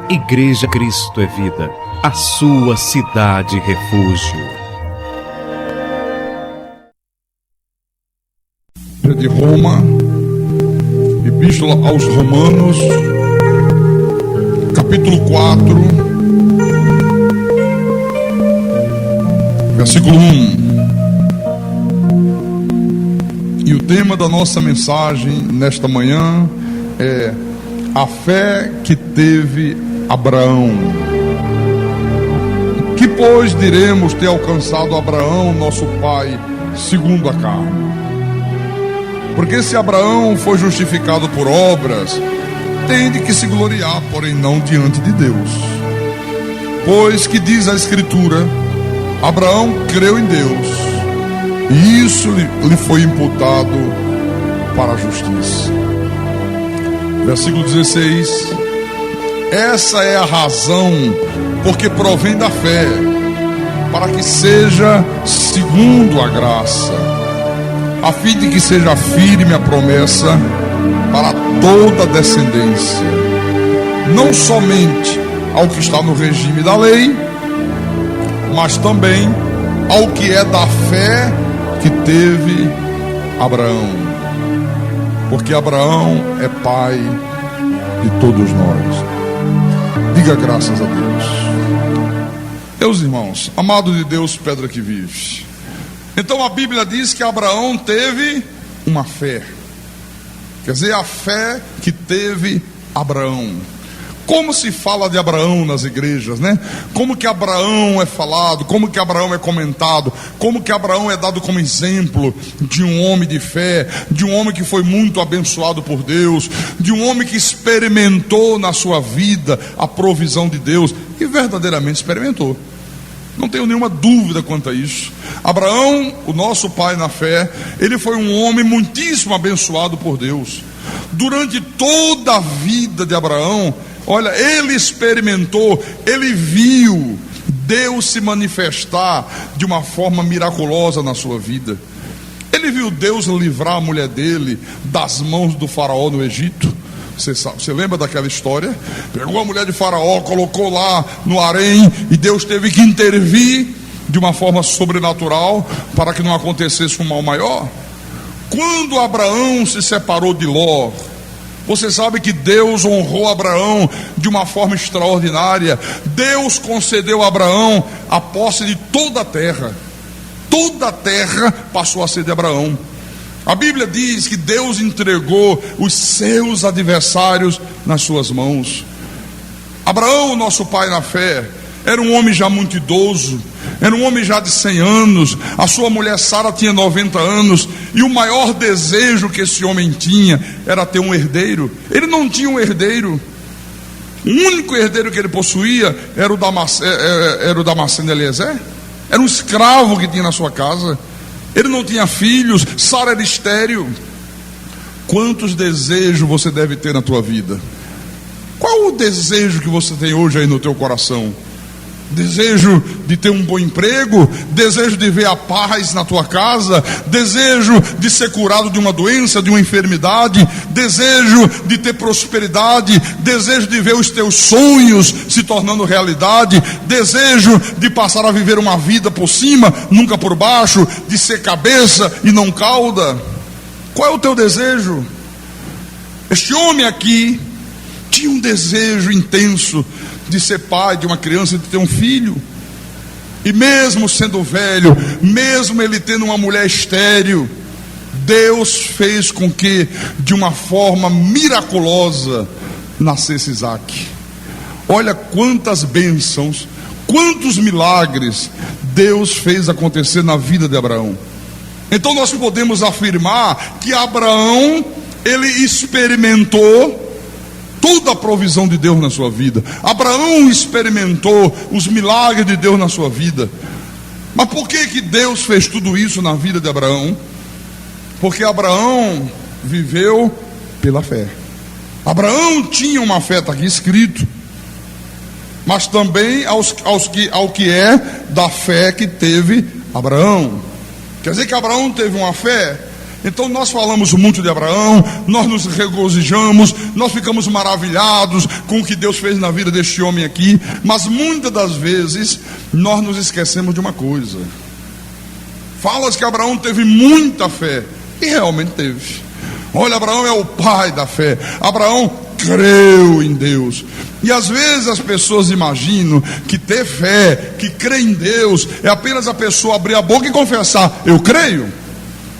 Igreja Cristo é Vida, a sua cidade refúgio. De Roma, Epístola aos Romanos, capítulo 4, versículo 1. E o tema da nossa mensagem nesta manhã é a fé que teve Abraão. Que pois diremos ter alcançado Abraão, nosso pai, segundo a carne? Porque se Abraão foi justificado por obras, tem de que se gloriar, porém não diante de Deus. Pois que diz a Escritura, Abraão creu em Deus, e isso lhe foi imputado para a justiça. Versículo 16. Essa é a razão porque provém da fé, para que seja segundo a graça, a fim de que seja firme a promessa para toda a descendência, não somente ao que está no regime da lei, mas também ao que é da fé que teve Abraão, porque Abraão é pai de todos nós. Diga graças a Deus. Meus irmãos, amado de Deus, pedra que vive. Então a Bíblia diz que Abraão teve uma fé. Quer dizer, a fé que teve Abraão. Como se fala de Abraão nas igrejas, né? Como que Abraão é falado, como que Abraão é comentado, como que Abraão é dado como exemplo de um homem de fé, de um homem que foi muito abençoado por Deus, de um homem que experimentou na sua vida a provisão de Deus, e verdadeiramente experimentou. Não tenho nenhuma dúvida quanto a isso. Abraão, o nosso pai na fé, ele foi um homem muitíssimo abençoado por Deus. Durante toda a vida de Abraão, olha, ele experimentou, ele viu Deus se manifestar de uma forma miraculosa na sua vida. Ele viu Deus livrar a mulher dele das mãos do faraó no Egito. Você lembra daquela história? Pegou a mulher de Faraó, colocou lá no harém, e Deus teve que intervir de uma forma sobrenatural para que não acontecesse um mal maior. Quando Abraão se separou de Ló, você sabe que Deus honrou Abraão de uma forma extraordinária. Deus concedeu a Abraão a posse de toda a terra. Toda a terra passou a ser de Abraão. A Bíblia diz que Deus entregou os seus adversários nas suas mãos. Abraão, nosso pai na fé, era um homem já muito idoso, era um homem já de 100 anos, a sua mulher Sara tinha 90 anos, e o maior desejo que esse homem tinha era ter um herdeiro. Ele não tinha um herdeiro. O único herdeiro que ele possuía era o Damasceno Eliezer, era um escravo que tinha na sua casa. Ele não tinha filhos, Sara era estéril. Quantos desejos você deve ter na tua vida? Qual o desejo que você tem hoje aí no teu coração? Desejo de ter um bom emprego, desejo de ver a paz na tua casa, desejo de ser curado de uma doença, de uma enfermidade, desejo de ter prosperidade, desejo de ver os teus sonhos se tornando realidade, desejo de passar a viver uma vida por cima, nunca por baixo, de ser cabeça e não cauda. Qual é o teu desejo? Este homem aqui tinha um desejo intenso de ser pai de uma criança, de ter um filho. E mesmo sendo velho, mesmo ele tendo uma mulher estéril, Deus fez com que de uma forma miraculosa nascesse Isaac. Olha quantas bênçãos, quantos milagres Deus fez acontecer na vida de Abraão. Então nós podemos afirmar que Abraão, ele experimentou toda a provisão de Deus na sua vida. Abraão experimentou os milagres de Deus na sua vida. Mas por que Deus fez tudo isso na vida de Abraão? Porque Abraão viveu pela fé. Abraão tinha uma fé, está aqui escrito. Mas também ao que é da fé que teve Abraão. Quer dizer que Abraão teve uma fé. Então nós falamos muito de Abraão, nós nos regozijamos, nós ficamos maravilhados com o que Deus fez na vida deste homem aqui, mas muitas das vezes nós nos esquecemos de uma coisa. Fala-se que Abraão teve muita fé, e realmente teve. Olha, Abraão é o pai da fé. Abraão creu em Deus. E às vezes as pessoas imaginam que ter fé, que crer em Deus, é apenas a pessoa abrir a boca e confessar: eu creio.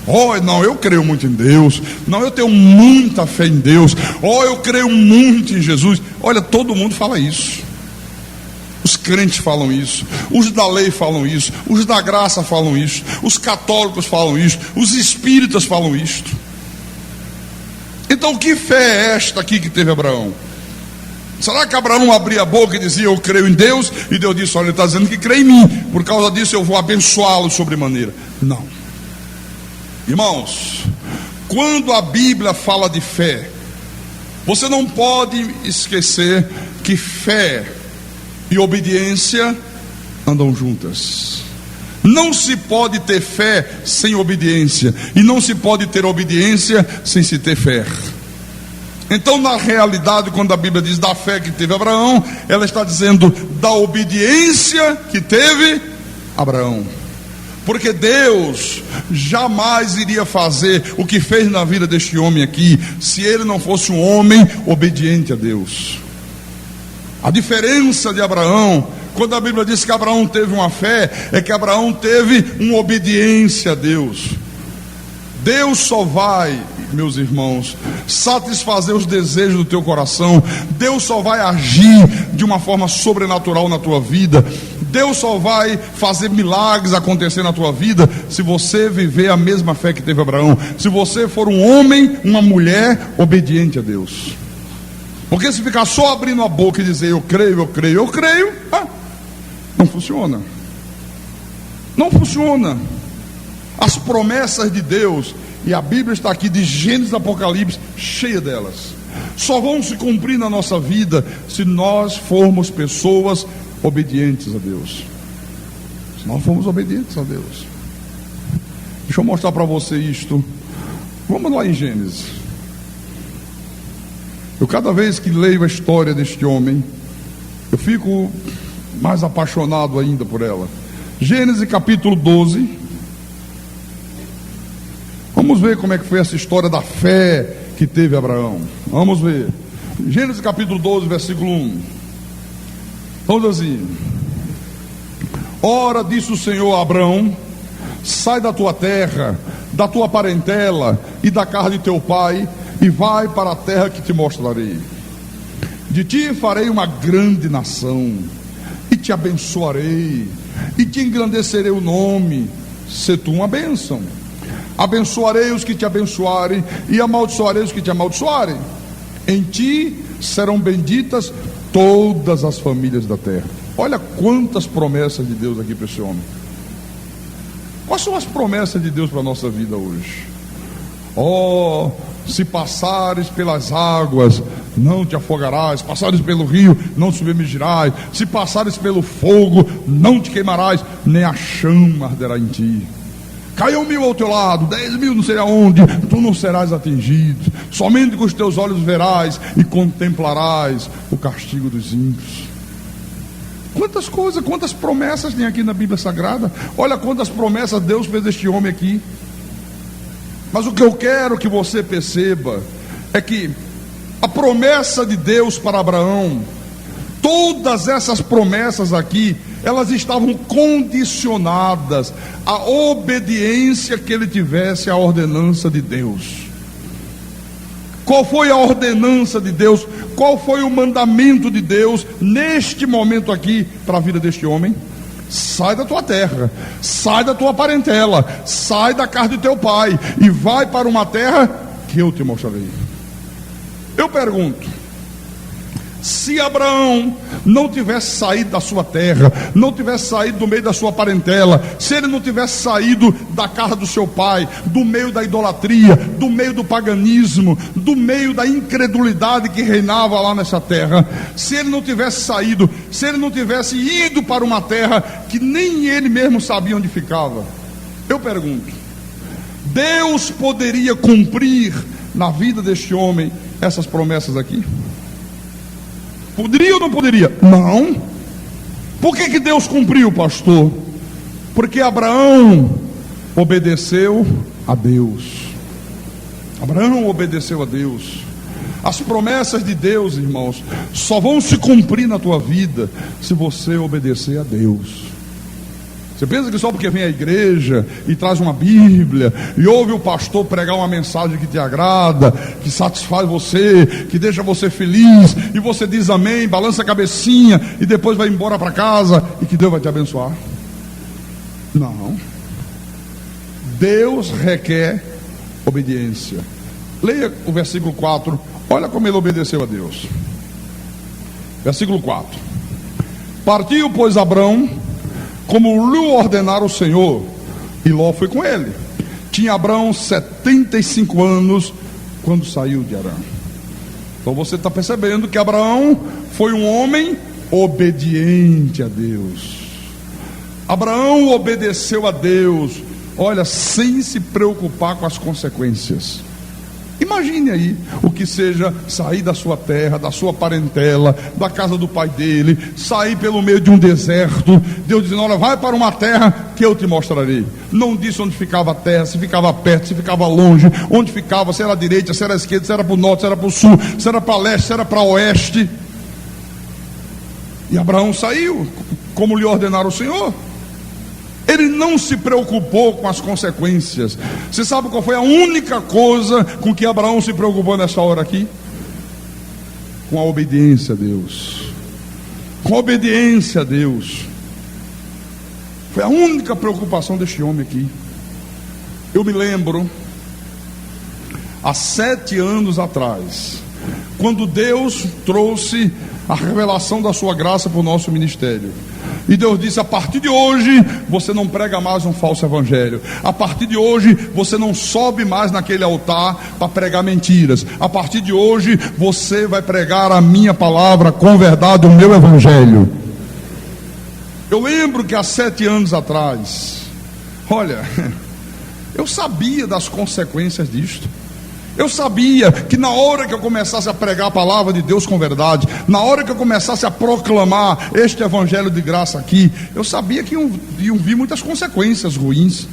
Oh, não, eu creio muito em Deus. Não, eu tenho muita fé em Deus. Oh, eu creio muito em Jesus. Olha, todo mundo fala isso. Os crentes falam isso, os da lei falam isso, os da graça falam isso, os católicos falam isso, os espíritas falam isto. Então que fé é esta aqui que teve Abraão? Será que Abraão abria a boca e dizia: eu creio em Deus? E Deus disse: olha, ele está dizendo que crê em mim, por causa disso eu vou abençoá-lo sobremaneira. Não. Irmãos, quando a Bíblia fala de fé, você não pode esquecer que fé e obediência andam juntas. Não se pode ter fé sem obediência, e não se pode ter obediência sem se ter fé. Então, na realidade, quando a Bíblia diz da fé que teve Abraão, ela está dizendo da obediência que teve Abraão. Porque Deus jamais iria fazer o que fez na vida deste homem aqui, se ele não fosse um homem obediente a Deus. A diferença de Abraão, quando a Bíblia diz que Abraão teve uma fé, é que Abraão teve uma obediência a Deus. Deus só vai, meus irmãos, satisfazer os desejos do teu coração. Deus só vai agir de uma forma sobrenatural na tua vida. Deus só vai fazer milagres acontecer na tua vida se você viver a mesma fé que teve Abraão. Se você for um homem, uma mulher obediente a Deus. Porque se ficar só abrindo a boca e dizer eu creio, eu creio, eu creio, não funciona. Não funciona. As promessas de Deus, e a Bíblia está aqui de Gênesis a Apocalipse, cheia delas, só vão se cumprir na nossa vida se nós formos pessoas obedientes a Deus. Se nós formos obedientes a Deus. Deixa eu mostrar para você isto. Vamos lá em Gênesis. Eu cada vez que leio a história deste homem, eu fico mais apaixonado ainda por ela. Gênesis capítulo 12. Vamos ver como é que foi essa história da fé que teve Abraão. Vamos ver. Gênesis capítulo 12, versículo 1. Vamos assim: ora, disse o Senhor a Abraão: sai da tua terra, da tua parentela e da casa de teu pai, e vai para a terra que te mostrarei. De ti farei uma grande nação, e te abençoarei, e te engrandecerei o nome, se tu uma bênção. Abençoarei os que te abençoarem, e amaldiçoarei os que te amaldiçoarem. Em ti serão benditas todas as famílias da terra. Olha quantas promessas de Deus aqui para esse homem. Quais são as promessas de Deus para a nossa vida hoje? Oh, se passares pelas águas, não te afogarás. Se passares pelo rio, não te submergirás. Se passares pelo fogo, não te queimarás, nem a chama arderá em ti. Caiu 1000 ao teu lado, 10.000 não sei aonde, tu não serás atingido. Somente com os teus olhos verás e contemplarás o castigo dos ímpios. Quantas coisas, quantas promessas tem aqui na Bíblia Sagrada. Olha quantas promessas Deus fez a este homem aqui. Mas o que eu quero que você perceba é que a promessa de Deus para Abraão, todas essas promessas aqui, elas estavam condicionadas à obediência que ele tivesse à ordenança de Deus. Qual foi a ordenança de Deus? Qual foi o mandamento de Deus neste momento aqui para a vida deste homem? Sai da tua terra, sai da tua parentela, sai da casa de teu pai e vai para uma terra que eu te mostrarei. Eu pergunto: se Abraão não tivesse saído da sua terra, não tivesse saído do meio da sua parentela, se ele não tivesse saído da casa do seu pai, do meio da idolatria, do meio do paganismo, do meio da incredulidade que reinava lá nessa terra, se ele não tivesse saído, se ele não tivesse ido para uma terra que nem ele mesmo sabia onde ficava, eu pergunto: Deus poderia cumprir na vida deste homem essas promessas aqui? Poderia ou não poderia? Não. Por que Deus cumpriu, pastor? Porque Abraão obedeceu a Deus. Abraão obedeceu a Deus. As promessas de Deus, irmãos, só vão se cumprir na tua vida se você obedecer a Deus. Você pensa que só porque vem à igreja e traz uma Bíblia e ouve o pastor pregar uma mensagem que te agrada, que satisfaz você, que deixa você feliz, e você diz amém, balança a cabecinha e depois vai embora para casa e que Deus vai te abençoar? Não. Deus requer obediência. Leia o versículo 4. Olha como ele obedeceu a Deus. Versículo 4. Partiu, pois, Abrão, como lhe ordenara o Senhor, e Ló foi com ele. Tinha Abrão 75 anos quando saiu de Harã. Então você está percebendo que Abraão foi um homem obediente a Deus. Abraão obedeceu a Deus, olha, sem se preocupar com as consequências. Imagine aí o que seja sair da sua terra, da sua parentela, da casa do pai dele, sair pelo meio de um deserto. Deus dizendo: olha, vai para uma terra que eu te mostrarei. Não disse onde ficava a terra, se ficava perto, se ficava longe, onde ficava, se era à direita, se era à esquerda, se era para o norte, se era para o sul, se era para leste, se era para oeste. E Abraão saiu, como lhe ordenara o Senhor. Ele não se preocupou com as consequências. Você sabe qual foi a única coisa com que Abraão se preocupou nessa hora aqui? Com a obediência a Deus. Com a obediência a Deus. Foi a única preocupação deste homem aqui. Eu me lembro, há 7 anos atrás, quando Deus trouxe a revelação da sua graça para o nosso ministério. E Deus disse: a partir de hoje você não prega mais um falso evangelho. A partir de hoje você não sobe mais naquele altar para pregar mentiras. A partir de hoje você vai pregar a minha palavra com verdade, o meu evangelho. Eu lembro que há 7 anos atrás, olha, eu sabia das consequências disto. Eu sabia que na hora que eu começasse a pregar a palavra de Deus com verdade, na hora que eu começasse a proclamar este evangelho de graça aqui, eu sabia que iam vir muitas consequências ruins.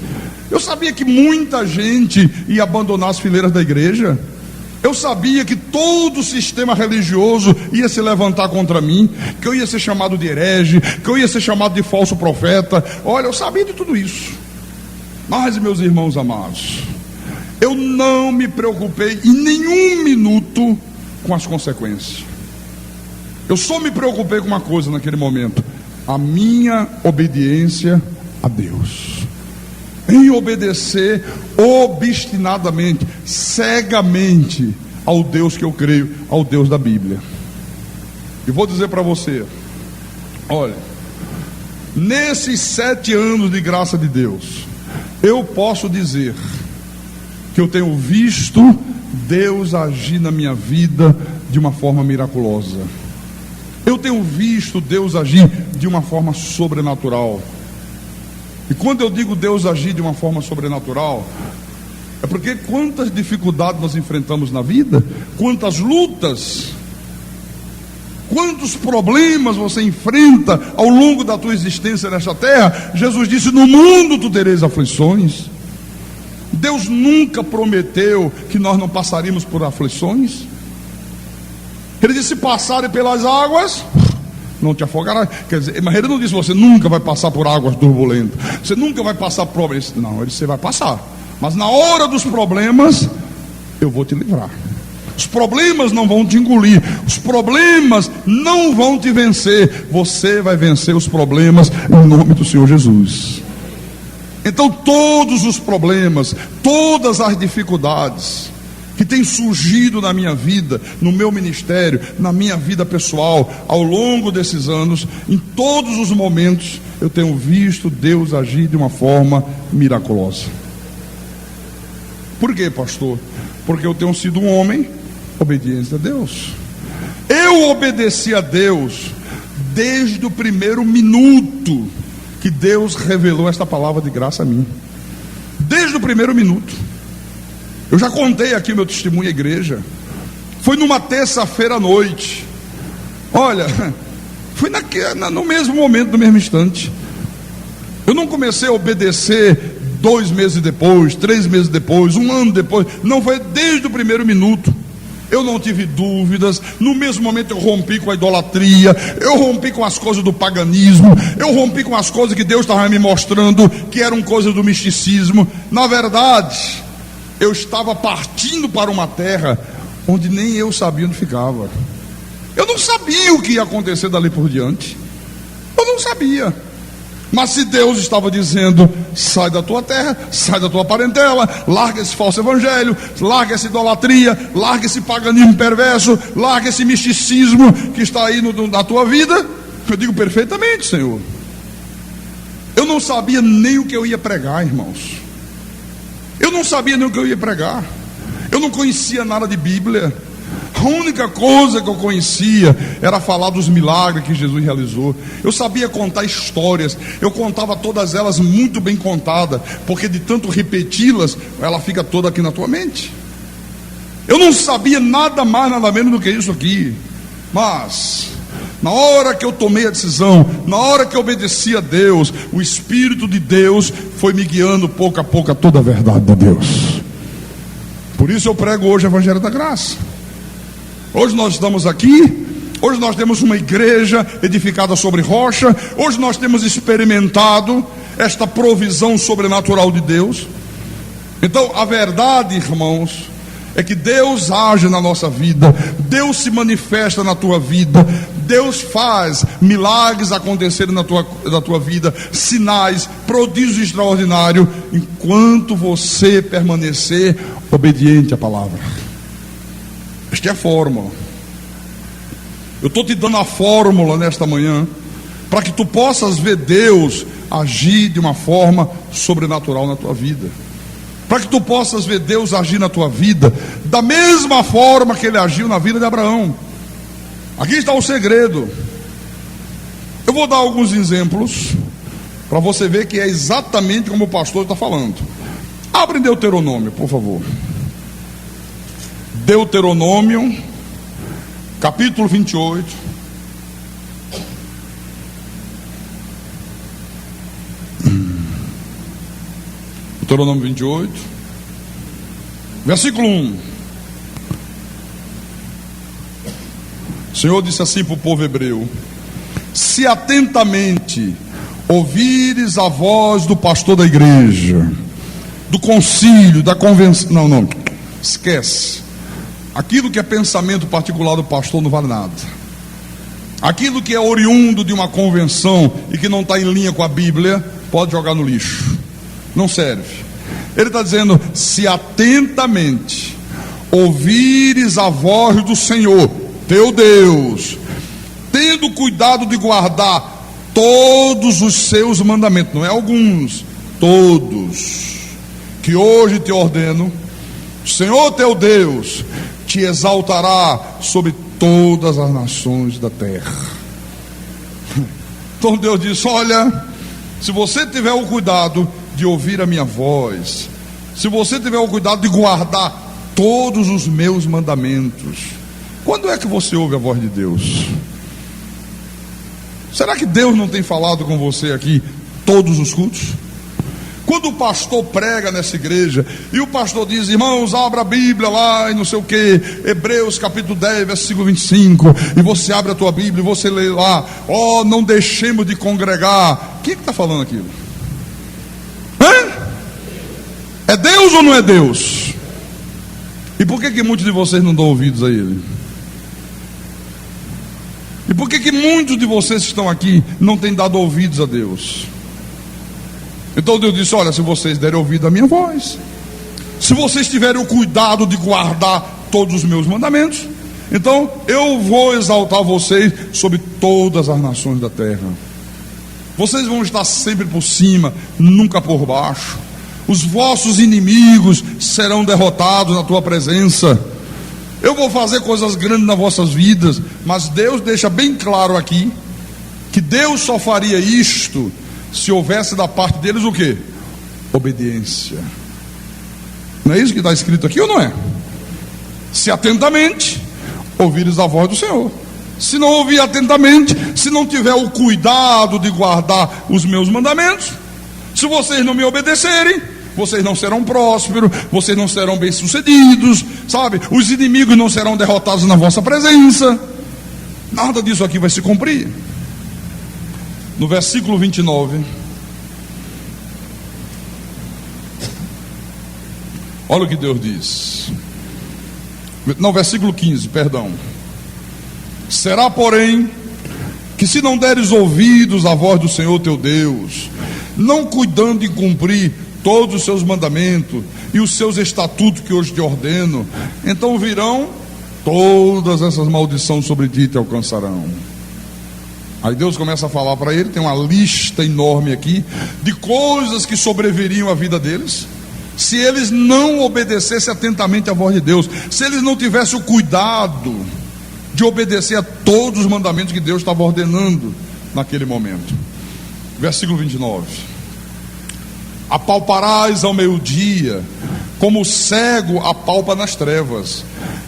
Eu sabia que muita gente ia abandonar as fileiras da igreja. Eu sabia que todo o sistema religioso ia se levantar contra mim, que eu ia ser chamado de herege, que eu ia ser chamado de falso profeta. Olha, eu sabia de tudo isso. Mas, meus irmãos amados, eu não me preocupei em nenhum minuto com as consequências. Eu só me preocupei com uma coisa naquele momento: a minha obediência a Deus. Em obedecer obstinadamente, cegamente ao Deus que eu creio, ao Deus da Bíblia. E vou dizer para você, olha, nesses 7 anos de graça de Deus, eu posso dizer que eu tenho visto Deus agir na minha vida de uma forma miraculosa. Eu tenho visto Deus agir de uma forma sobrenatural. E quando eu digo Deus agir de uma forma sobrenatural, é porque quantas dificuldades nós enfrentamos na vida, quantas lutas, quantos problemas você enfrenta ao longo da tua existência nesta terra. Jesus disse: no mundo tu tereis aflições. Deus nunca prometeu que nós não passaríamos por aflições. Ele disse: passarem pelas águas, não te afogará. Quer dizer, mas ele não disse: você nunca vai passar por águas turbulentas, você nunca vai passar por problemas. Não, ele disse: você vai passar, mas na hora dos problemas eu vou te livrar. Os problemas não vão te engolir, os problemas não vão te vencer. Você vai vencer os problemas em nome do Senhor Jesus. Então todos os problemas, todas as dificuldades que têm surgido na minha vida, no meu ministério, na minha vida pessoal, ao longo desses anos, em todos os momentos, eu tenho visto Deus agir de uma forma miraculosa. Por quê, pastor? Porque eu tenho sido um homem obediente a Deus. Eu obedeci a Deus desde o primeiro minuto que Deus revelou esta palavra de graça a mim. Desde o primeiro minuto. Eu já contei aqui meu testemunho à igreja. Foi numa terça-feira à noite. Olha, foi no mesmo momento, no mesmo instante. Eu não comecei a obedecer 2 meses depois, 3 meses depois, 1 ano depois. Não, foi desde o primeiro minuto. Eu não tive dúvidas. No mesmo momento eu rompi com a idolatria, eu rompi com as coisas do paganismo, eu rompi com as coisas que Deus estava me mostrando que eram coisas do misticismo. Na verdade, eu estava partindo para uma terra onde nem eu sabia onde ficava. Eu não sabia o que ia acontecer dali por diante. Eu não sabia. Mas se Deus estava dizendo: sai da tua terra, sai da tua parentela, larga esse falso evangelho, larga essa idolatria, larga esse paganismo perverso, larga esse misticismo que está aí na tua vida, eu digo: perfeitamente, Senhor. Eu não sabia nem o que eu ia pregar, irmãos. Eu não sabia nem o que eu ia pregar. Eu não conhecia nada de Bíblia. A única coisa que eu conhecia era falar dos milagres que Jesus realizou. Eu sabia contar histórias. Eu contava todas elas muito bem contadas, porque de tanto repeti-las, ela fica toda aqui na tua mente. Eu não sabia nada mais, nada menos do que isso aqui. Mas na hora que eu tomei a decisão, na hora que eu obedeci a Deus, o Espírito de Deus foi me guiando pouco a pouco a toda a verdade de Deus. Por isso eu prego hoje o Evangelho da Graça. Hoje nós estamos aqui, hoje nós temos uma igreja edificada sobre rocha, hoje nós temos experimentado esta provisão sobrenatural de Deus. Então a verdade, irmãos, é que Deus age na nossa vida, Deus se manifesta na tua vida, Deus faz milagres acontecerem na tua vida, sinais, prodígios extraordinários, enquanto você permanecer obediente à palavra. Esta é a fórmula. Eu estou te dando a fórmula nesta manhã, para que tu possas ver Deus agir de uma forma sobrenatural na tua vida, para que tu possas ver Deus agir na tua vida da mesma forma que Ele agiu na vida de Abraão. Aqui está o segredo. Eu vou dar alguns exemplos para você ver que é exatamente como o pastor está falando. Abre Deuteronômio, por favor. Deuteronômio, capítulo 28. Deuteronômio 28, versículo 1. O Senhor disse assim para o povo hebreu: se atentamente ouvires a voz do pastor da igreja, do concílio, da convenção, não, esquece. Aquilo que é pensamento particular do pastor não vale nada. Aquilo que é oriundo de uma convenção e que não está em linha com a Bíblia, pode jogar no lixo, não serve. Ele está dizendo: se atentamente ouvires a voz do Senhor teu Deus, tendo cuidado de guardar todos os seus mandamentos, não é alguns, todos, que hoje te ordeno, o Senhor teu Deus te exaltará sobre todas as nações da terra. Então Deus disse: olha, se você tiver o cuidado de ouvir a minha voz, se você tiver o cuidado de guardar todos os meus mandamentos. Quando é que você ouve a voz de Deus? Será que Deus não tem falado com você aqui todos os cultos? Quando o pastor prega nessa igreja e o pastor diz: irmãos, abra a Bíblia lá e não sei o que, Hebreus capítulo 10, versículo 25, e você abre a tua Bíblia e você lê lá: ó, não deixemos de congregar. Quem é que está falando aquilo? É Deus ou não é Deus? E por que muitos de vocês não dão ouvidos a Ele? E por que muitos de vocês que estão aqui não têm dado ouvidos a Deus? Então Deus disse: olha, se vocês derem ouvido à minha voz, se vocês tiverem o cuidado de guardar todos os meus mandamentos, então eu vou exaltar vocês sobre todas as nações da terra. Vocês vão estar sempre por cima, nunca por baixo. Os vossos inimigos serão derrotados na tua presença. Eu vou fazer coisas grandes nas vossas vidas. Mas Deus deixa bem claro aqui que Deus só faria isto se houvesse da parte deles o quê? Obediência. Não é isso que está escrito aqui ou não é? Se atentamente ouvires a voz do Senhor. Se não ouvir atentamente, se não tiver o cuidado de guardar os meus mandamentos, se vocês não me obedecerem, vocês não serão prósperos, vocês não serão bem-sucedidos, sabe? Os inimigos não serão derrotados na vossa presença. Nada disso aqui vai se cumprir. No versículo 29, olha o que Deus diz. Não, versículo 15, perdão. Será, porém, que se não deres ouvidos à voz do Senhor teu Deus, não cuidando de cumprir todos os seus mandamentos e os seus estatutos que hoje te ordeno, então virão todas essas maldições sobre ti e te alcançarão. Aí Deus começa a falar para ele, tem uma lista enorme aqui de coisas que sobreviriam à vida deles, se eles não obedecessem atentamente à voz de Deus, se eles não tivessem o cuidado de obedecer a todos os mandamentos que Deus estava ordenando naquele momento. Versículo 29. Apalparás ao meio-dia, como o cego apalpa nas trevas,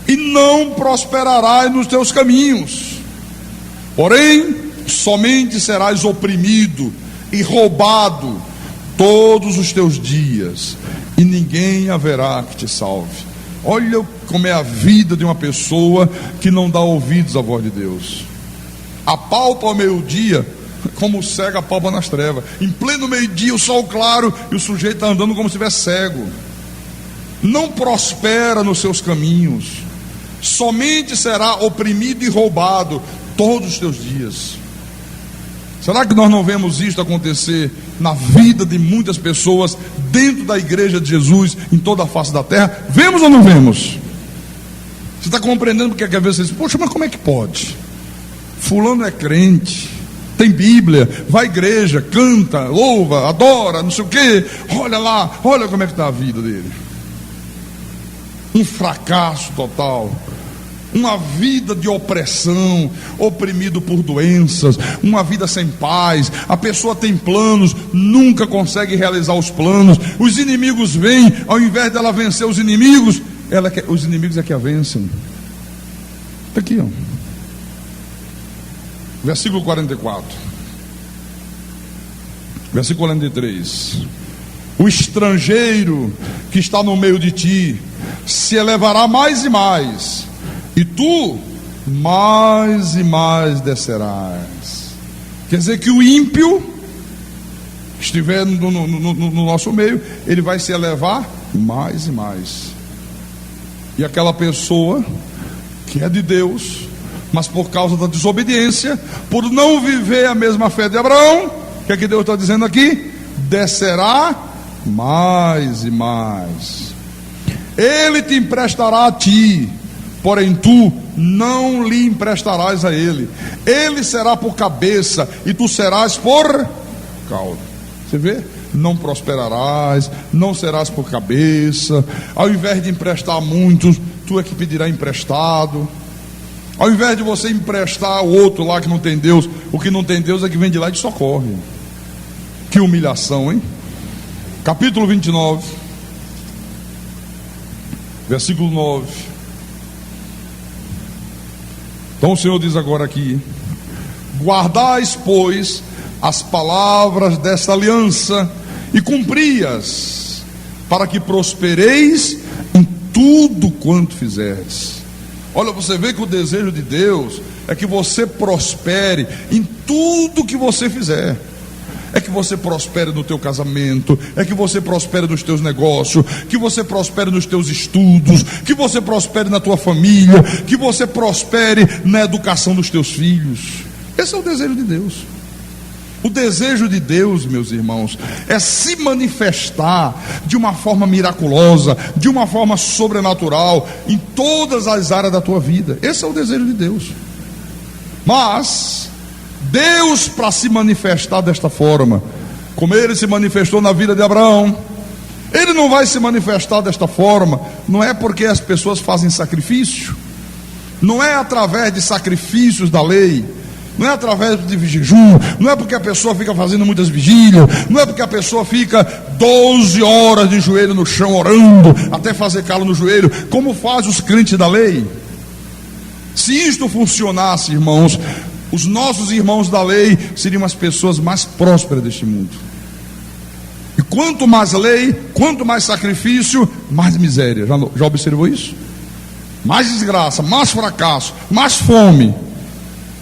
e não prosperarás nos teus caminhos, porém somente serás oprimido e roubado todos os teus dias, e ninguém haverá que te salve. Olha como é a vida de uma pessoa que não dá ouvidos à voz de Deus. Apalpa ao meio-dia, como o cego apalpa nas trevas. Em pleno meio-dia, o sol claro, e o sujeito está andando como se estivesse cego. Não prospera nos seus caminhos, somente será oprimido e roubado todos os teus dias. Será que nós não vemos isso acontecer na vida de muitas pessoas dentro da igreja de Jesus, em toda a face da terra? Vemos ou não vemos? Você está compreendendo porque às vezes você diz, poxa, mas como é que pode? Fulano é crente, tem Bíblia, vai à igreja, canta, louva, adora, não sei o quê. Olha lá, olha como é que está a vida dele. Um fracasso total. Uma vida de opressão, oprimido por doenças, uma vida sem paz. A pessoa tem planos, nunca consegue realizar os planos. Os inimigos vêm, ao invés dela vencer os inimigos, os inimigos é que a vencem. Está aqui, ó. Versículo 44. Versículo 43. O estrangeiro que está no meio de ti se elevará mais e mais, e tu mais e mais descerás. Quer dizer que o ímpio que estiver no nosso meio, ele vai se elevar mais e mais. E aquela pessoa que é de Deus, mas por causa da desobediência, por não viver a mesma fé de Abraão, o que é que Deus está dizendo aqui? Descerá mais e mais. Ele te emprestará a ti, porém tu não lhe emprestarás a ele. Ele será por cabeça e tu serás por cauda. Você vê? Não prosperarás, não serás por cabeça. Ao invés de emprestar a muitos, tu é que pedirá emprestado. Ao invés de você emprestar ao outro lá que não tem Deus, o que não tem Deus é que vem de lá e te socorre. Que humilhação, hein? Capítulo 29, versículo 9. Então o Senhor diz agora aqui: guardais, pois, as palavras desta aliança e cumpri-as, para que prospereis em tudo quanto fizerdes. Olha, você vê que o desejo de Deus é que você prospere em tudo que você fizer. É que você prospere no teu casamento, é que você prospere nos teus negócios, que você prospere nos teus estudos, que você prospere na tua família, que você prospere na educação dos teus filhos. Esse é o desejo de Deus. O desejo de Deus, meus irmãos, é se manifestar de uma forma miraculosa, de uma forma sobrenatural, em todas as áreas da tua vida. Esse é o desejo de Deus. Mas Deus, para se manifestar desta forma, como Ele se manifestou na vida de Abraão, Ele não vai se manifestar desta forma, não é porque as pessoas fazem sacrifício, não é através de sacrifícios da lei não é através de jejum, não é porque a pessoa fica fazendo muitas vigílias, não é porque a pessoa fica 12 horas de joelho no chão orando, até fazer calo no joelho, como faz os crentes da lei. Se isto funcionasse, irmãos, os nossos irmãos da lei seriam as pessoas mais prósperas deste mundo. E quanto mais lei, quanto mais sacrifício, mais miséria. Já observou isso? Mais desgraça, mais fracasso, mais fome.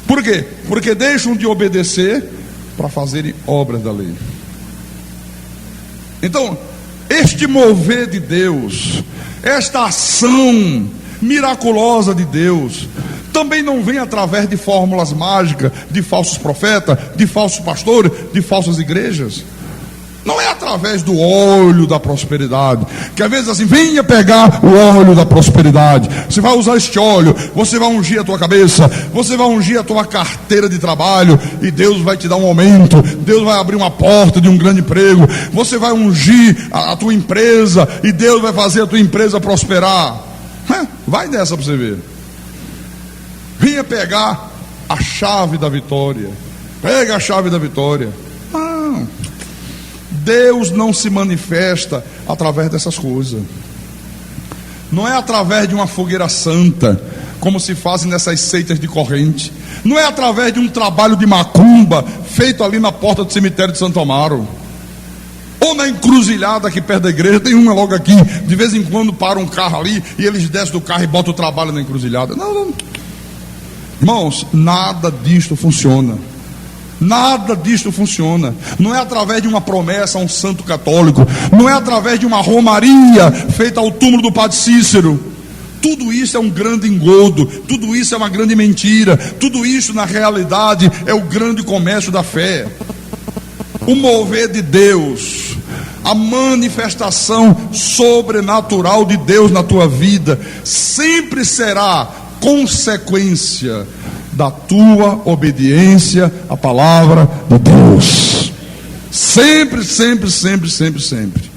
Por quê? Porque deixam de obedecer para fazerem obras da lei. Então, este mover de Deus, esta ação miraculosa de Deus, também não vem através de fórmulas mágicas, de falsos profetas, de falsos pastores, de falsas igrejas. Não é através do óleo da prosperidade, que às vezes assim, venha pegar o óleo da prosperidade. Você vai usar este óleo, você vai ungir a tua cabeça, você vai ungir a tua carteira de trabalho, e Deus vai te dar um aumento, Deus vai abrir uma porta de um grande emprego. Você vai ungir a tua empresa, e Deus vai fazer a tua empresa prosperar. Vai dessa para você ver. Venha pegar a chave da vitória. Pega a chave da vitória. Não. Deus não se manifesta através dessas coisas. Não é através de uma fogueira santa, como se fazem nessas seitas de corrente. Não é através de um trabalho de macumba feito ali na porta do cemitério de Santo Amaro, ou na encruzilhada aqui perto da igreja. Tem uma logo aqui, de vez em quando para um carro ali e eles descem do carro e botam o trabalho na encruzilhada. Não. Irmãos, nada disto funciona. Nada disto funciona. Não é através de uma promessa a um santo católico, não é através de uma romaria feita ao túmulo do Padre Cícero. Tudo isso é um grande engodo, tudo isso é uma grande mentira, tudo isso na realidade é o grande comércio da fé. O mover de Deus, a manifestação sobrenatural de Deus na tua vida, sempre será consequência da tua obediência à palavra de Deus. Sempre, sempre, sempre, sempre, sempre.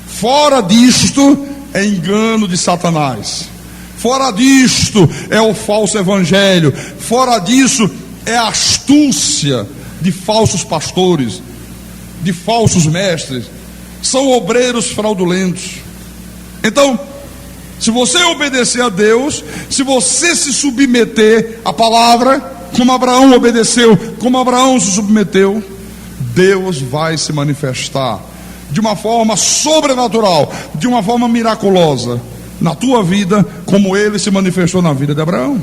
Fora disto é engano de Satanás. Fora disto é o falso evangelho. Fora disso é a astúcia de falsos pastores, de falsos mestres. São obreiros fraudulentos. Então, se você obedecer a Deus, se você se submeter à palavra, como Abraão obedeceu, como Abraão se submeteu, Deus vai se manifestar de uma forma sobrenatural, de uma forma miraculosa na tua vida, como Ele se manifestou na vida de Abraão.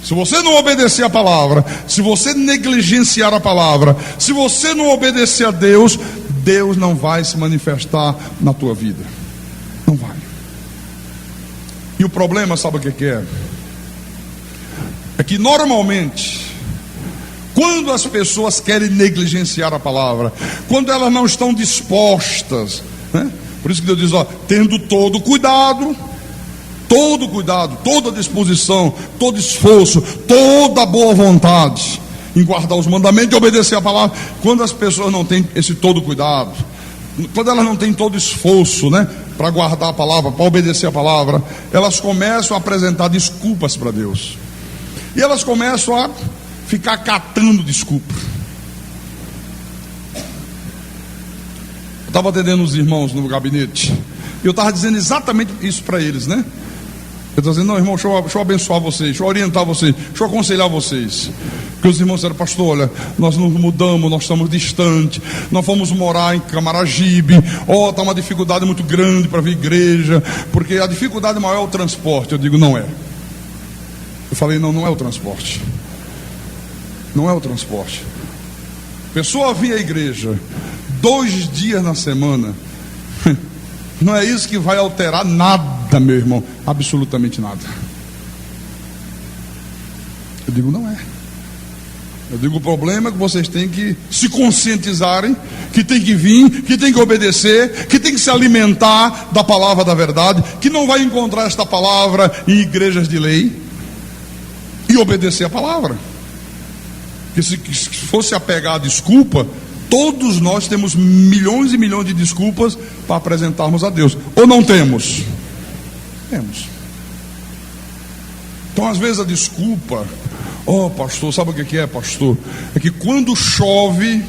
Se você não obedecer a palavra, se você negligenciar a palavra, se você não obedecer a Deus, Deus não vai se manifestar na tua vida. Não vai. E o problema, sabe o que é? É que normalmente, quando as pessoas querem negligenciar a palavra, quando elas não estão dispostas, né? Por isso que Deus diz, ó, tendo todo cuidado, toda disposição, todo esforço, toda boa vontade em guardar os mandamentos e obedecer a palavra. Quando as pessoas não têm esse todo cuidado, quando elas não têm todo esforço, né, para guardar a palavra, para obedecer a palavra, elas começam a apresentar desculpas para Deus. E elas começam a ficar catando desculpa. Eu estava atendendo os irmãos no gabinete, e eu estava dizendo exatamente isso para eles, né? Eu estou dizendo, não, irmão, deixa eu abençoar vocês, deixa eu orientar vocês, deixa eu aconselhar vocês. Porque os irmãos disseram, pastor, olha, nós nos mudamos, nós estamos distantes, nós fomos morar em Camaragibe, está uma dificuldade muito grande para vir à igreja, porque a dificuldade maior é o transporte. Eu digo, não é. Eu falei, não é o transporte. Não é o transporte. Pessoa vir à igreja 2 dias na semana, não é isso que vai alterar nada, meu irmão, absolutamente nada. Eu digo, não é. Eu digo, o problema é que vocês têm que se conscientizarem, que tem que vir, que tem que obedecer, que tem que se alimentar da palavra da verdade, que não vai encontrar esta palavra em igrejas de lei, e obedecer a palavra. Porque se fosse apegar a desculpa, todos nós temos milhões e milhões de desculpas para apresentarmos a Deus. Ou não temos? Temos. Então às vezes a desculpa, pastor, sabe o que é, pastor? É que quando chove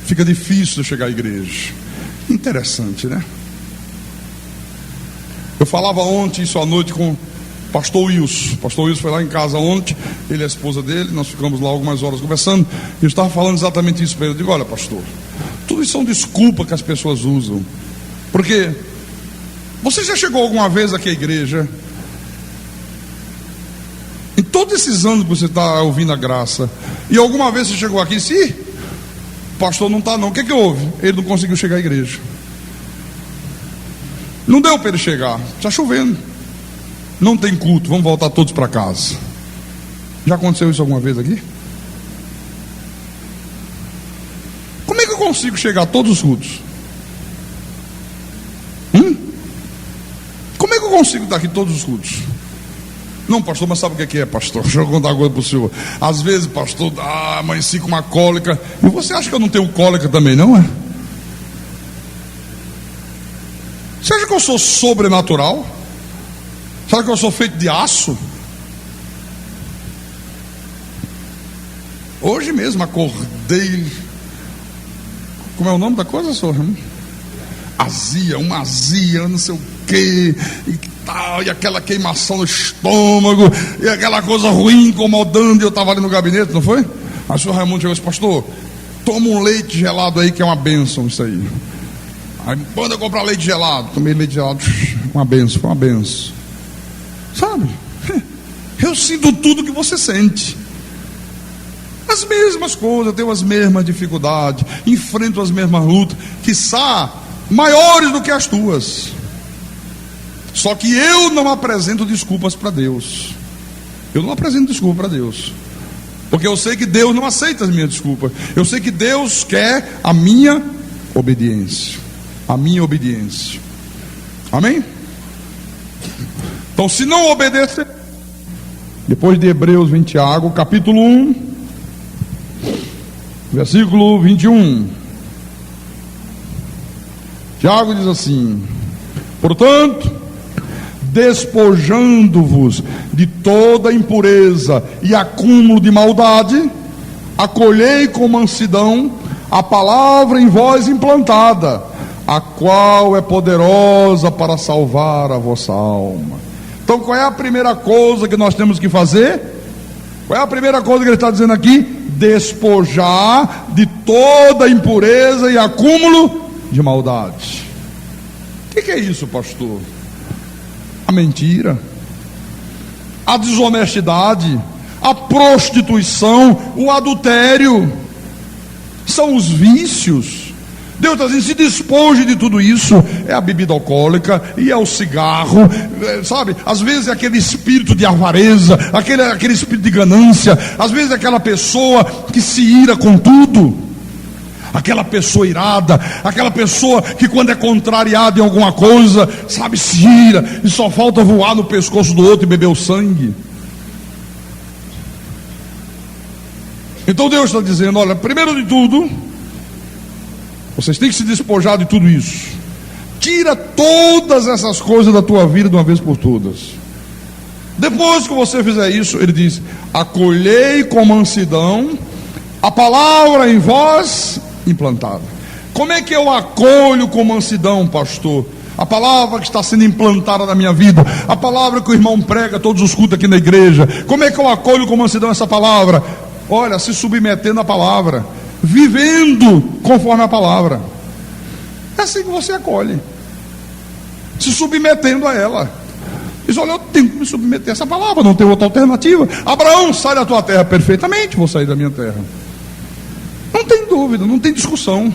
fica difícil de chegar à igreja. Interessante, né? Eu falava ontem, isso à noite, com o pastor Wilson. O pastor Wilson foi lá em casa ontem, ele e a esposa dele, nós ficamos lá algumas horas conversando. Eu estava falando exatamente isso para ele. Eu digo, olha, pastor, tudo isso são desculpas que as pessoas usam. Porque você já chegou alguma vez aqui à igreja? Em todos esses anos que você está ouvindo a graça, e alguma vez você chegou aqui e disse, pastor não está não, o que houve? Ele não conseguiu chegar à igreja. Não deu para ele chegar, está chovendo, não tem culto, vamos voltar todos para casa. Já aconteceu isso alguma vez aqui? Como é que eu consigo chegar a todos os cultos? Como é que eu consigo estar aqui todos os cultos? Não, pastor, mas sabe o que é, pastor? Deixa eu contar uma coisa para o senhor. Às vezes, pastor, amanheci com uma cólica. E você acha que eu não tenho cólica também, não é? Você acha que eu sou sobrenatural? Você acha que eu sou feito de aço? Hoje mesmo acordei. Como é o nome da coisa, senhor? Uma azia, não sei o quê, e tal, e aquela queimação no estômago, e aquela coisa ruim incomodando. E eu estava ali no gabinete, não foi? Aí o senhor Raimundo chegou e disse, pastor, toma um leite gelado aí que é uma bênção isso aí. Aí manda comprar leite gelado. Tomei leite gelado, uma bênção, foi uma bênção. Sabe? Eu sinto tudo que você sente. As mesmas coisas, eu tenho as mesmas dificuldades, enfrento as mesmas lutas, quiçá maiores do que as tuas. Só que eu não apresento desculpas para Deus. Eu não apresento desculpa para Deus, porque eu sei que Deus não aceita as minhas desculpas. Eu sei que Deus quer a minha obediência. A minha obediência. Amém? Então, se não obedecer, depois de Hebreus, vem Tiago, capítulo 1, versículo 21. Tiago diz assim: portanto, despojando-vos de toda impureza e acúmulo de maldade, acolhei com mansidão a palavra em vós implantada, a qual é poderosa para salvar a vossa alma. Então, qual é a primeira coisa que nós temos que fazer? Qual é a primeira coisa que ele está dizendo aqui? Despojar de toda impureza e acúmulo de maldade. O que é isso, pastor? A mentira, a desonestidade, a prostituição, o adultério, são os vícios. Deus está dizendo, se despoje de tudo isso. É a bebida alcoólica, e é o cigarro, sabe? Às vezes é aquele espírito de avareza, aquele espírito de ganância. Às vezes é aquela pessoa que se ira com tudo, aquela pessoa irada, aquela pessoa que quando é contrariada em alguma coisa, sabe, se ira, e só falta voar no pescoço do outro e beber o sangue. Então Deus está dizendo, olha, primeiro de tudo, vocês têm que se despojar de tudo isso. Tira todas essas coisas da tua vida de uma vez por todas. Depois que você fizer isso, ele diz, acolhei com mansidão a palavra em vós implantada. Como é que eu acolho com mansidão, pastor? A palavra que está sendo implantada na minha vida, a palavra que o irmão prega todos os cultos aqui na igreja. Como é que eu acolho com mansidão essa palavra? Olha, se submetendo à palavra, vivendo conforme a palavra. É assim que você acolhe, se submetendo a ela. Diz, olha, eu tenho que me submeter a essa palavra, não tem outra alternativa. Abraão, sai da tua terra. Perfeitamente, vou sair da minha terra. Não tem dúvida, não tem discussão,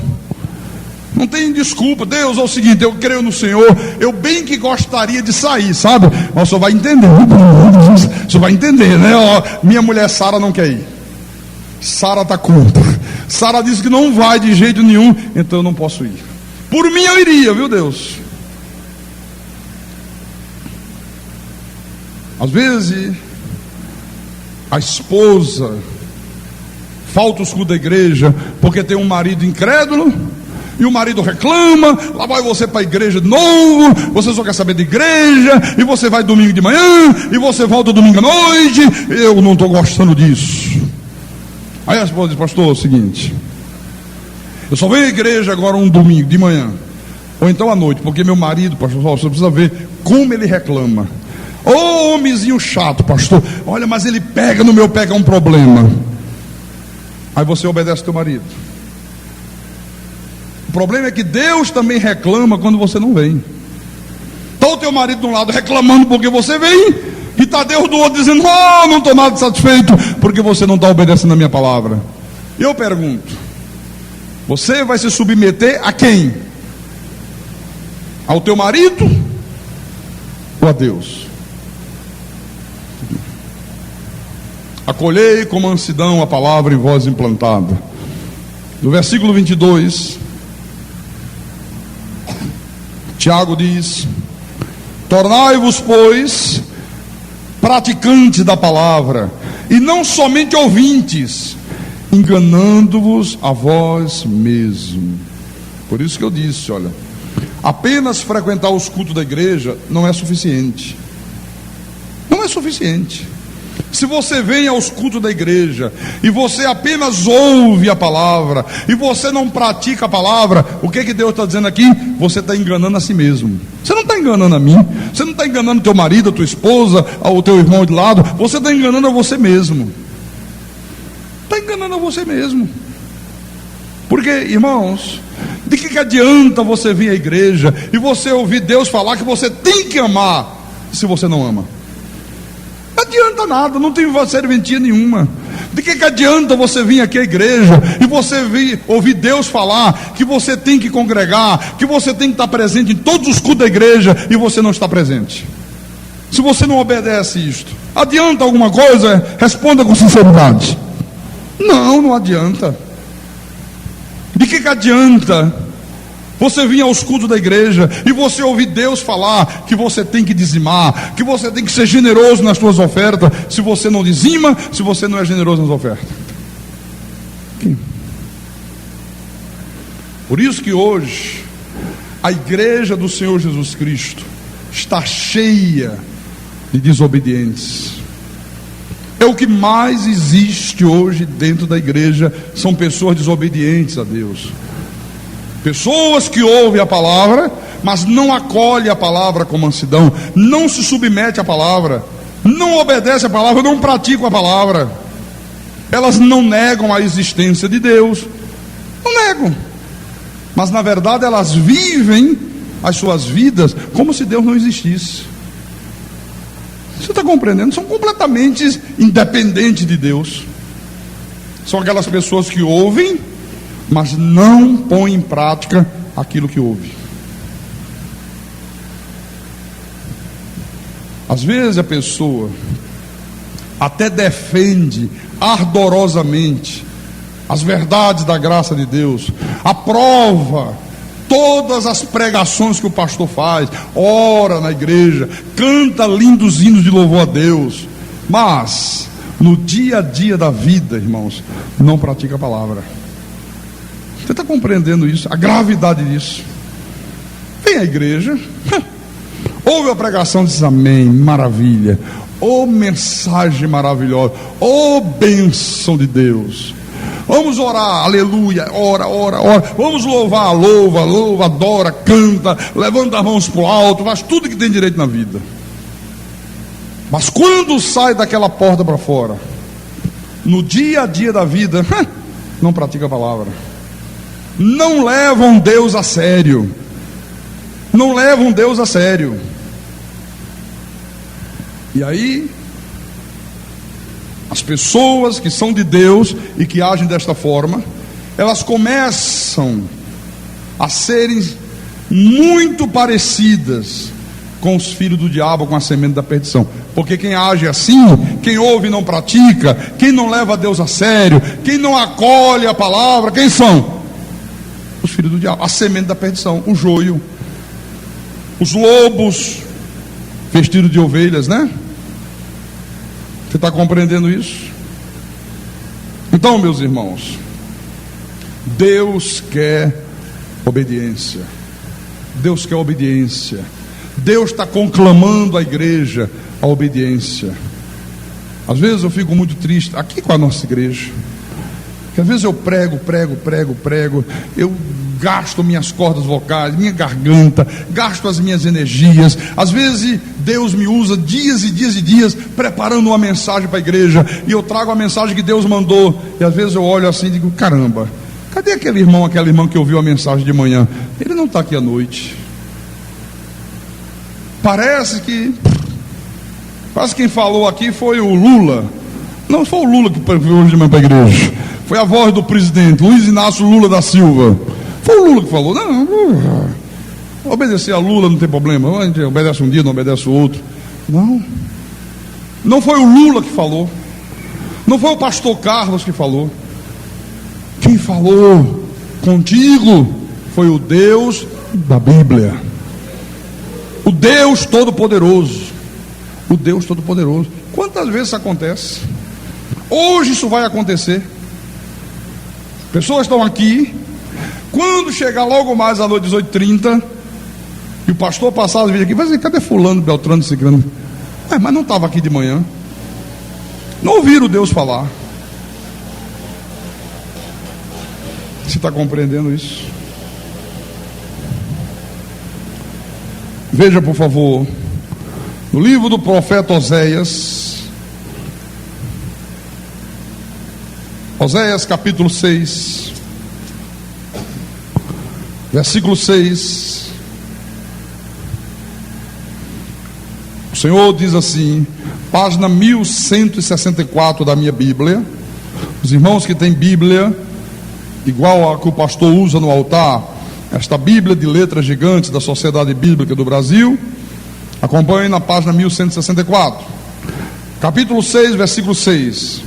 não tem desculpa. Deus, é o seguinte, eu creio no Senhor, eu bem que gostaria de sair, sabe? Mas o senhor vai entender, o senhor vai entender, né? Ó, minha mulher Sara não quer ir, Sara está contra, Sara disse que não vai de jeito nenhum, então eu não posso ir. Por mim eu iria, viu, Deus? Às vezes a esposa falta os cultos da igreja porque tem um marido incrédulo, e o marido reclama, lá vai você para a igreja de novo, você só quer saber de igreja, e você vai domingo de manhã, e você volta domingo à noite. Eu não estou gostando disso. Aí a esposa diz: pastor, é o seguinte, eu só venho à igreja agora um domingo de manhã, ou então à noite, porque meu marido, pastor, você precisa ver como ele reclama. Ô homenzinho chato, pastor, olha, mas ele pega no meu pé, que é um problema. Aí você obedece ao teu marido. O problema é que Deus também reclama quando você não vem. Então o teu marido de um lado reclamando porque você vem, e está Deus do outro dizendo: oh, não estou nada satisfeito porque você não está obedecendo a minha palavra. Eu pergunto: você vai se submeter a quem? Ao teu marido ou a Deus? Acolhei com mansidão a palavra em voz implantada. No versículo 22, Tiago diz: tornai-vos, pois, praticantes da palavra, e não somente ouvintes, enganando-vos a vós mesmo. Por isso que eu disse, olha, apenas frequentar os cultos da igreja não é suficiente. Não é suficiente. Se você vem aos cultos da igreja e você apenas ouve a palavra e você não pratica a palavra, o que Deus está dizendo aqui? Você está enganando a si mesmo. Você não está enganando a mim, você não está enganando teu marido, a tua esposa, o teu irmão de lado. Você está enganando a você mesmo. Está enganando a você mesmo. Porque, irmãos, de que adianta você vir à igreja e você ouvir Deus falar que você tem que amar, se você não ama? Não adianta nada, não tem serventia nenhuma. De que adianta você vir aqui à igreja e você ouvir Deus falar que você tem que congregar, que você tem que estar presente em todos os cultos da igreja, e você não está presente? Se você não obedece isto, adianta alguma coisa? Responda com sinceridade. Não, não adianta. De que adianta você vir aos cultos da igreja e você ouvir Deus falar que você tem que dizimar, que você tem que ser generoso nas suas ofertas, se você não dizima, se você não é generoso nas ofertas? Por isso que hoje a igreja do Senhor Jesus Cristo está cheia de desobedientes. É o que mais existe hoje dentro da igreja, são pessoas desobedientes a Deus. Pessoas que ouvem a palavra, mas não acolhem a palavra com mansidão, não se submete à palavra, não obedece a palavra, não praticam a palavra. Elas não negam a existência de Deus, não negam, mas na verdade elas vivem as suas vidas como se Deus não existisse. Você está compreendendo? São completamente independentes de Deus. São aquelas pessoas que ouvem, mas não põe em prática aquilo que ouve. Às vezes a pessoa até defende ardorosamente as verdades da graça de Deus, aprova todas as pregações que o pastor faz, ora na igreja, canta lindos hinos de louvor a Deus, mas no dia a dia da vida, irmãos, não pratica a palavra. Você está compreendendo isso? A gravidade disso? Vem à igreja, ouve a pregação e diz amém, maravilha, oh mensagem maravilhosa, oh bênção de Deus. Vamos orar, aleluia, ora, vamos louvar, louva, adora, canta, levanta as mãos para o alto, faz tudo que tem direito na vida. Mas quando sai daquela porta para fora, no dia a dia da vida, não pratica a palavra. Não levam Deus a sério. Não levam Deus a sério. E aí, as pessoas que são de Deus e que agem desta forma, elas começam a serem muito parecidas com os filhos do diabo, com a semente da perdição. Porque quem age assim, quem ouve e não pratica, quem não leva Deus a sério, quem não acolhe a palavra, quem são? Os filhos do diabo, a semente da perdição, o joio, os lobos vestidos de ovelhas, né? Você está compreendendo isso? Então, meus irmãos, Deus quer Obediência. Deus quer obediência. Deus está conclamando a igreja a obediência. Às vezes eu fico muito triste aqui com a nossa igreja, que às vezes eu prego, eu gasto minhas cordas vocais, minha garganta, gasto as minhas energias. Às vezes Deus me usa dias e dias e dias preparando uma mensagem para a igreja, e eu trago a mensagem que Deus mandou, e às vezes eu olho assim e digo: caramba, cadê aquela irmã que ouviu a mensagem de manhã? Ele não está aqui à noite. Parece que quem falou aqui foi o Lula. Não foi o Lula que veio hoje de manhã para a igreja, foi a voz do presidente Luiz Inácio Lula da Silva. Foi o Lula que falou. Não, obedecer a Lula não tem problema, a gente obedece um dia, não obedece o outro. Não foi o Lula que falou, não foi o pastor Carlos que falou. Quem falou contigo foi o Deus da Bíblia, o Deus Todo-Poderoso. O Deus Todo-Poderoso. Quantas vezes isso acontece? Hoje isso vai acontecer. Pessoas estão aqui, quando chegar logo mais à noite, 18h30, e o pastor passar as vezes aqui, vai dizer: cadê fulano, Beltrano, Ciclano? Mas não estava aqui de manhã. Não ouviram Deus falar. Você está compreendendo isso? Veja, por favor, no livro do profeta Oséias, capítulo 6, versículo 6. O Senhor diz assim, página 1164 da minha Bíblia. Os irmãos que têm Bíblia igual a que o pastor usa no altar, esta Bíblia de letras gigantes da Sociedade Bíblica do Brasil, acompanhem na página 1164, capítulo 6, versículo 6.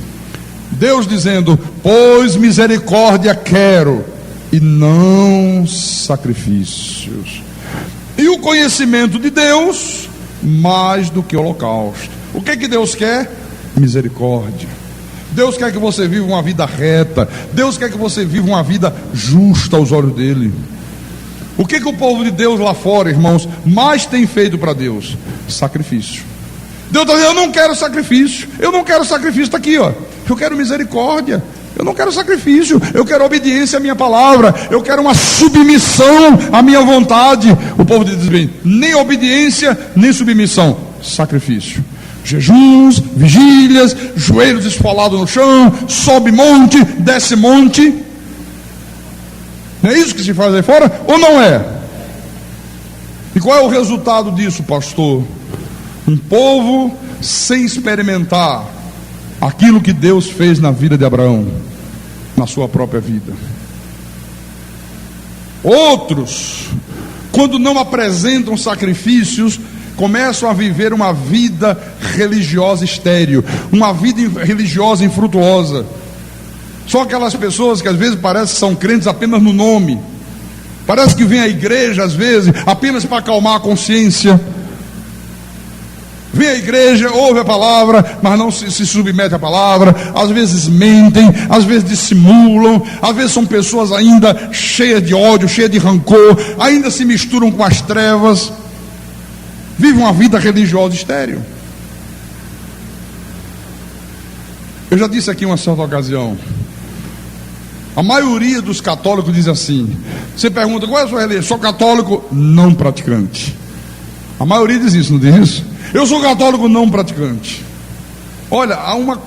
Deus dizendo: pois misericórdia quero e não sacrifícios, e o conhecimento de Deus mais do que holocausto. O que que Deus quer? Misericórdia. Deus quer que você viva uma vida reta. Deus quer que você viva uma vida justa aos olhos dele. O que que o povo de Deus lá fora, irmãos, mais tem feito para Deus? Sacrifício. Deus está dizendo: eu não quero sacrifício. Eu não quero sacrifício, está aqui, ó. Eu quero misericórdia. Eu não quero sacrifício. Eu quero obediência à minha palavra. Eu quero uma submissão à minha vontade. O povo diz bem: nem obediência, nem submissão. Sacrifício. Jejuns, vigílias, joelhos esfolados no chão, sobe monte, desce monte. Não é isso que se faz aí fora? Ou não é? E qual é o resultado disso, pastor? Um povo sem experimentar aquilo que Deus fez na vida de Abraão, na sua própria vida. Outros, quando não apresentam sacrifícios, começam a viver uma vida religiosa estéril, uma vida religiosa infrutuosa. São aquelas pessoas que às vezes parecem que são crentes apenas no nome. Parece que vem à igreja às vezes apenas para acalmar a consciência. Vem à igreja, ouve a palavra, mas não se submete à palavra. Às vezes mentem, às vezes dissimulam. Às vezes são pessoas ainda cheias de ódio, cheias de rancor, ainda se misturam com as trevas. Vive uma vida religiosa estéril. Eu já disse aqui em uma certa ocasião, a maioria dos católicos diz assim. Você pergunta: qual é a sua religião? Sou católico não praticante. A maioria diz isso, não diz isso? Eu sou católico não praticante. Olha, há uma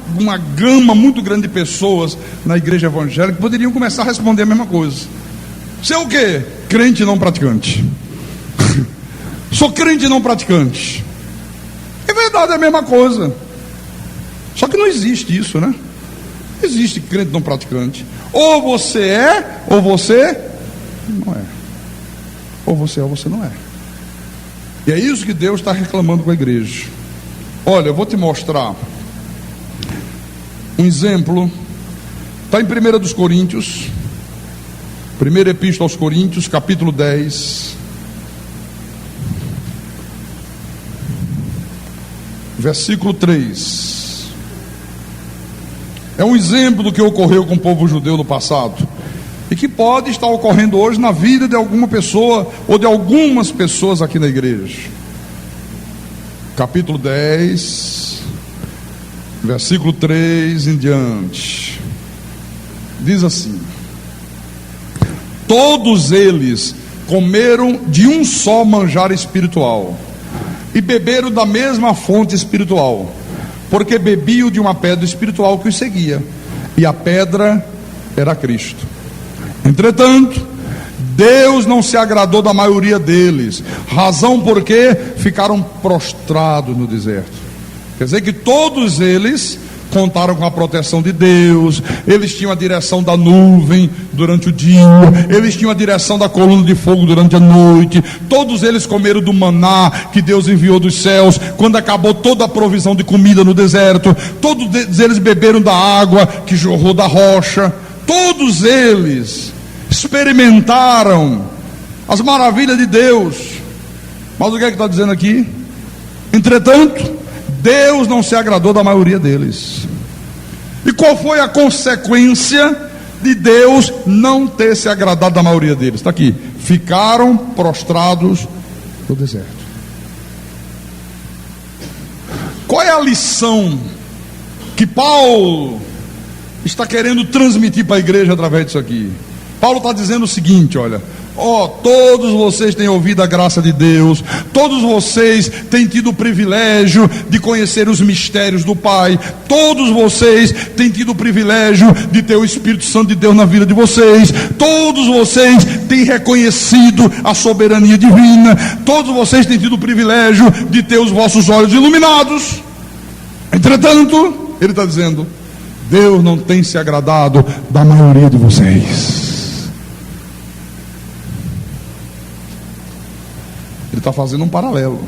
gama muito grande de pessoas na igreja evangélica que poderiam começar a responder a mesma coisa. Você é o quê? Crente não praticante. Sou crente não praticante. É verdade, é a mesma coisa. Só que não existe isso, né? Não existe crente não praticante. Ou você é, ou você não é. Ou você é, ou você não é. E é isso que Deus está reclamando com a igreja. Olha, eu vou te mostrar um exemplo. Está em 1 dos Coríntios, primeira epístola aos Coríntios, capítulo 10, versículo 3. É um exemplo do que ocorreu com o povo judeu no passado. e que pode estar ocorrendo hoje na vida de alguma pessoa ou de algumas pessoas aqui na igreja. Capítulo 10, versículo 3 em diante, diz assim: todos eles comeram de um só manjar espiritual e beberam da mesma fonte espiritual, porque bebiam de uma pedra espiritual que os seguia, e a pedra era Cristo. Entretanto, Deus não se agradou da maioria deles, razão porque ficaram prostrados no deserto. Quer dizer que todos eles contaram com a proteção de Deus, eles tinham a direção da nuvem durante o dia, eles tinham a direção da coluna de fogo durante a noite, todos eles comeram do maná que Deus enviou dos céus, quando acabou toda a provisão de comida no deserto, todos eles beberam da água que jorrou da rocha, todos eles experimentaram as maravilhas de Deus. Mas o que é que está dizendo aqui? Entretanto, Deus não se agradou da maioria deles. E qual foi a consequência de Deus não ter se agradado da maioria deles? Está aqui: ficaram prostrados no deserto. Qual é a lição que Paulo está querendo transmitir para a igreja através disso aqui? Paulo está dizendo o seguinte: olha, todos vocês têm ouvido a graça de Deus, todos vocês têm tido o privilégio de conhecer os mistérios do Pai, todos vocês têm tido o privilégio de ter o Espírito Santo de Deus na vida de vocês, todos vocês têm reconhecido a soberania divina, todos vocês têm tido o privilégio de ter os vossos olhos iluminados. Entretanto, ele está dizendo, Deus não tem se agradado da maioria de vocês. Ele está fazendo um paralelo.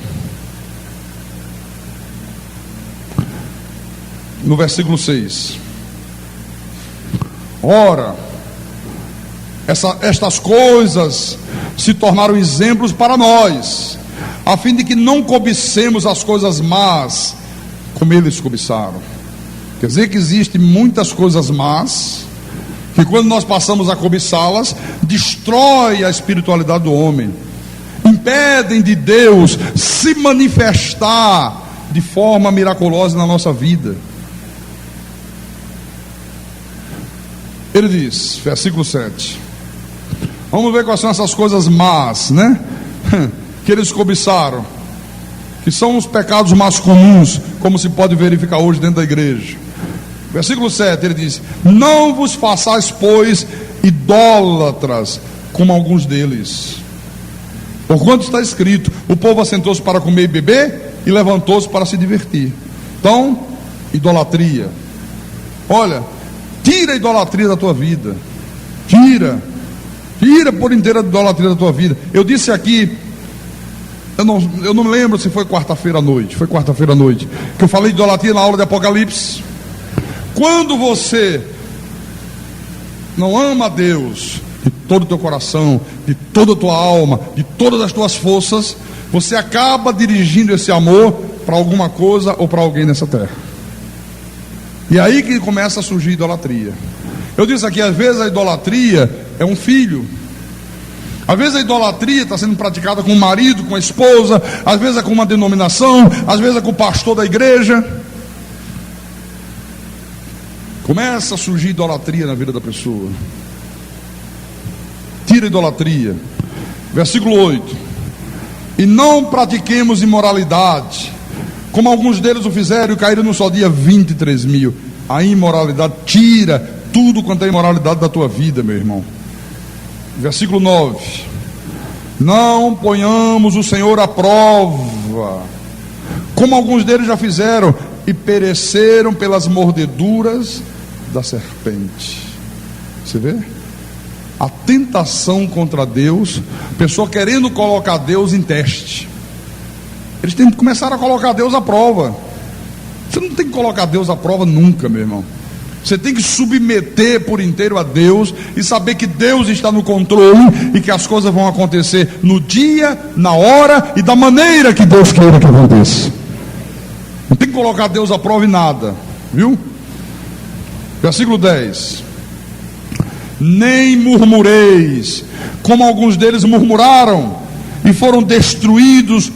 No versículo 6: ora, estas coisas se tornaram exemplos para nós, a fim de que não cobicemos as coisas más, como eles cobiçaram. Quer dizer que existem muitas coisas más, que quando nós passamos a cobiçá-las, destrói a espiritualidade do homem, impedem de Deus se manifestar de forma miraculosa na nossa vida. Ele diz, versículo 7, vamos ver quais são essas coisas más, né? Que eles cobiçaram, que são os pecados mais comuns, como se pode verificar hoje dentro da igreja. Versículo 7, ele diz: não vos façais, pois, idólatras, como alguns deles. Porquanto está escrito: o povo assentou-se para comer e beber, e levantou-se para se divertir. Então, idolatria. Olha, tira a idolatria da tua vida. Tira por inteiro a idolatria da tua vida. Eu disse aqui, eu não lembro se foi quarta-feira à noite. Foi quarta-feira à noite que eu falei de idolatria na aula de Apocalipse. Quando você não ama a Deus de todo o teu coração, de toda a tua alma, de todas as tuas forças, você acaba dirigindo esse amor para alguma coisa ou para alguém nessa terra. E é aí que começa a surgir idolatria. Eu disse aqui, às vezes a idolatria é um filho, às vezes a idolatria está sendo praticada com o marido, com a esposa, às vezes é com uma denominação, às vezes é com o pastor da igreja. Começa a surgir idolatria na vida da pessoa. Tira a idolatria. Versículo 8: e não pratiquemos imoralidade, como alguns deles o fizeram e caíram num só dia 23 mil. A imoralidade, tira tudo quanto é imoralidade da tua vida, meu irmão. Versículo 9: não ponhamos o Senhor à prova, como alguns deles já fizeram e pereceram pelas mordeduras da serpente. Você vê? A tentação contra Deus, a pessoa querendo colocar Deus em teste. Eles têm que começar a colocar Deus à prova. Você não tem que colocar Deus à prova nunca, meu irmão. Você tem que submeter por inteiro a Deus e saber que Deus está no controle e que as coisas vão acontecer no dia, na hora e da maneira que Deus queira que aconteça. Não tem que colocar Deus à prova em nada, viu? Versículo 10: nem murmureis, como alguns deles murmuraram e foram destruídos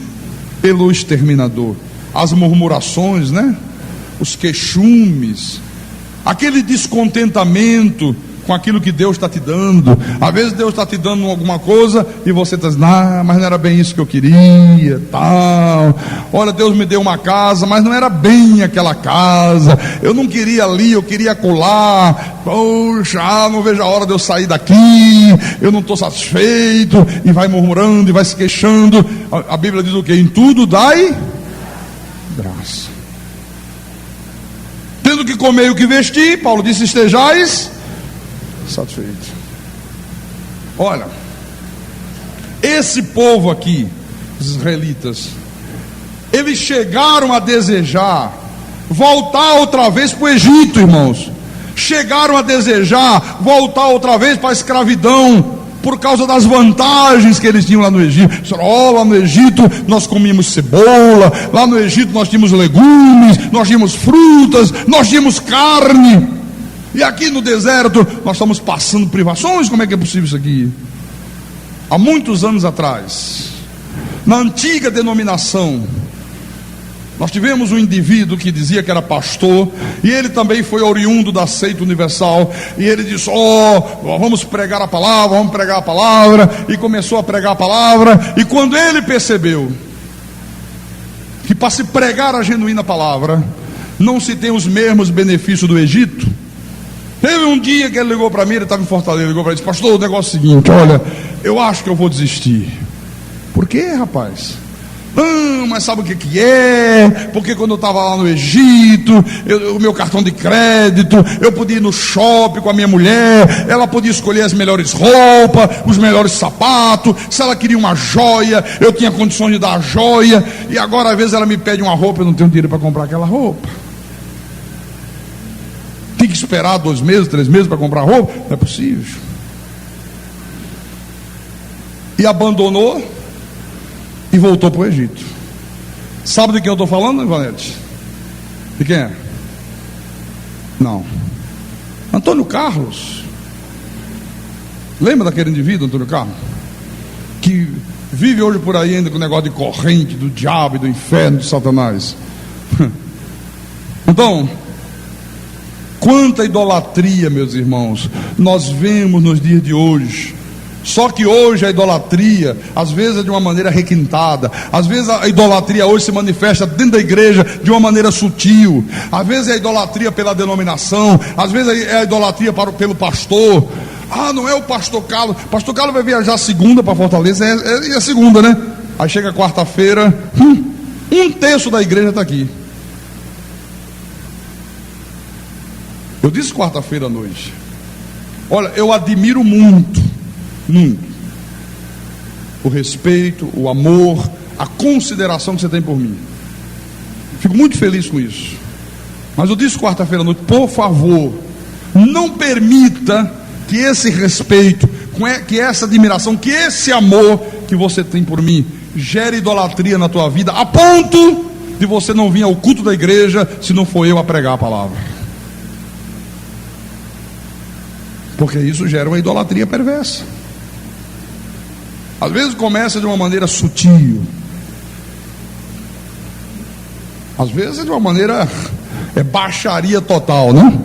pelo exterminador. As murmurações, né? Os queixumes, aquele descontentamento com aquilo que Deus está te dando. Às vezes Deus está te dando alguma coisa e você está dizendo, mas não era bem isso que eu queria, tal. Olha, Deus me deu uma casa, mas não era bem aquela casa. Eu não queria ali, eu queria acolá. Poxa, não vejo a hora de eu sair daqui. Eu não estou satisfeito. E vai murmurando e vai se queixando. A Bíblia diz o quê? Em tudo dai graça. Tendo que comer e o que vestir, Paulo disse, estejais satisfeito. Olha, esse povo aqui, os israelitas, eles chegaram a desejar voltar outra vez para o Egito, irmãos. Chegaram a desejar voltar outra vez para a escravidão, por causa das vantagens que eles tinham lá no Egito. Lá no Egito nós comíamos cebola, lá no Egito nós tínhamos legumes, nós tínhamos frutas, nós tínhamos carne. E aqui no deserto nós estamos passando privações. Como é que é possível isso aqui? Há muitos anos atrás, na antiga denominação, nós tivemos um indivíduo que dizia que era pastor, e ele também foi oriundo da seita universal, e ele disse, vamos pregar a palavra, e começou a pregar a palavra, e quando ele percebeu que para se pregar a genuína palavra, não se tem os mesmos benefícios do Egito, teve um dia que ele ligou para mim, ele estava em Fortaleza, ligou para mim e disse, pastor, o negócio é o seguinte, olha, eu acho que eu vou desistir. Por quê, rapaz? Mas sabe o que é? Porque quando eu estava lá no Egito, o meu cartão de crédito, eu podia ir no shopping com a minha mulher, ela podia escolher as melhores roupas, os melhores sapatos, se ela queria uma joia, eu tinha condições de dar a joia, e agora às vezes ela me pede uma roupa, eu não tenho dinheiro para comprar aquela roupa. Tem que esperar 2 meses, 3 meses para comprar roupa? Não é possível. E abandonou e voltou para o Egito. Sabe de quem eu estou falando, Ivanete? De quem é? Não. Antônio Carlos. Lembra daquele indivíduo, Antônio Carlos? Que vive hoje por aí ainda com o negócio de corrente, do diabo, do inferno, de Satanás. Então, quanta idolatria, meus irmãos, nós vemos nos dias de hoje. Só que hoje a idolatria, às vezes é de uma maneira requintada, às vezes a idolatria hoje se manifesta dentro da igreja de uma maneira sutil, às vezes é a idolatria pela denominação, às vezes é a idolatria pelo pastor. Não é o pastor Carlos. Pastor Carlos vai viajar segunda para Fortaleza, é segunda, né? Aí chega quarta-feira, 1/3 da igreja está aqui. Eu disse quarta-feira à noite, olha, eu admiro muito o respeito, o amor, a consideração que você tem por mim. Fico muito feliz com isso. Mas eu disse quarta-feira à noite, por favor, não permita que esse respeito, que essa admiração, que esse amor que você tem por mim gere idolatria na tua vida, a ponto de você não vir ao culto da igreja se não for eu a pregar a palavra. Porque isso gera uma idolatria perversa. Às vezes começa de uma maneira sutil, às vezes é de uma maneira, baixaria total, né?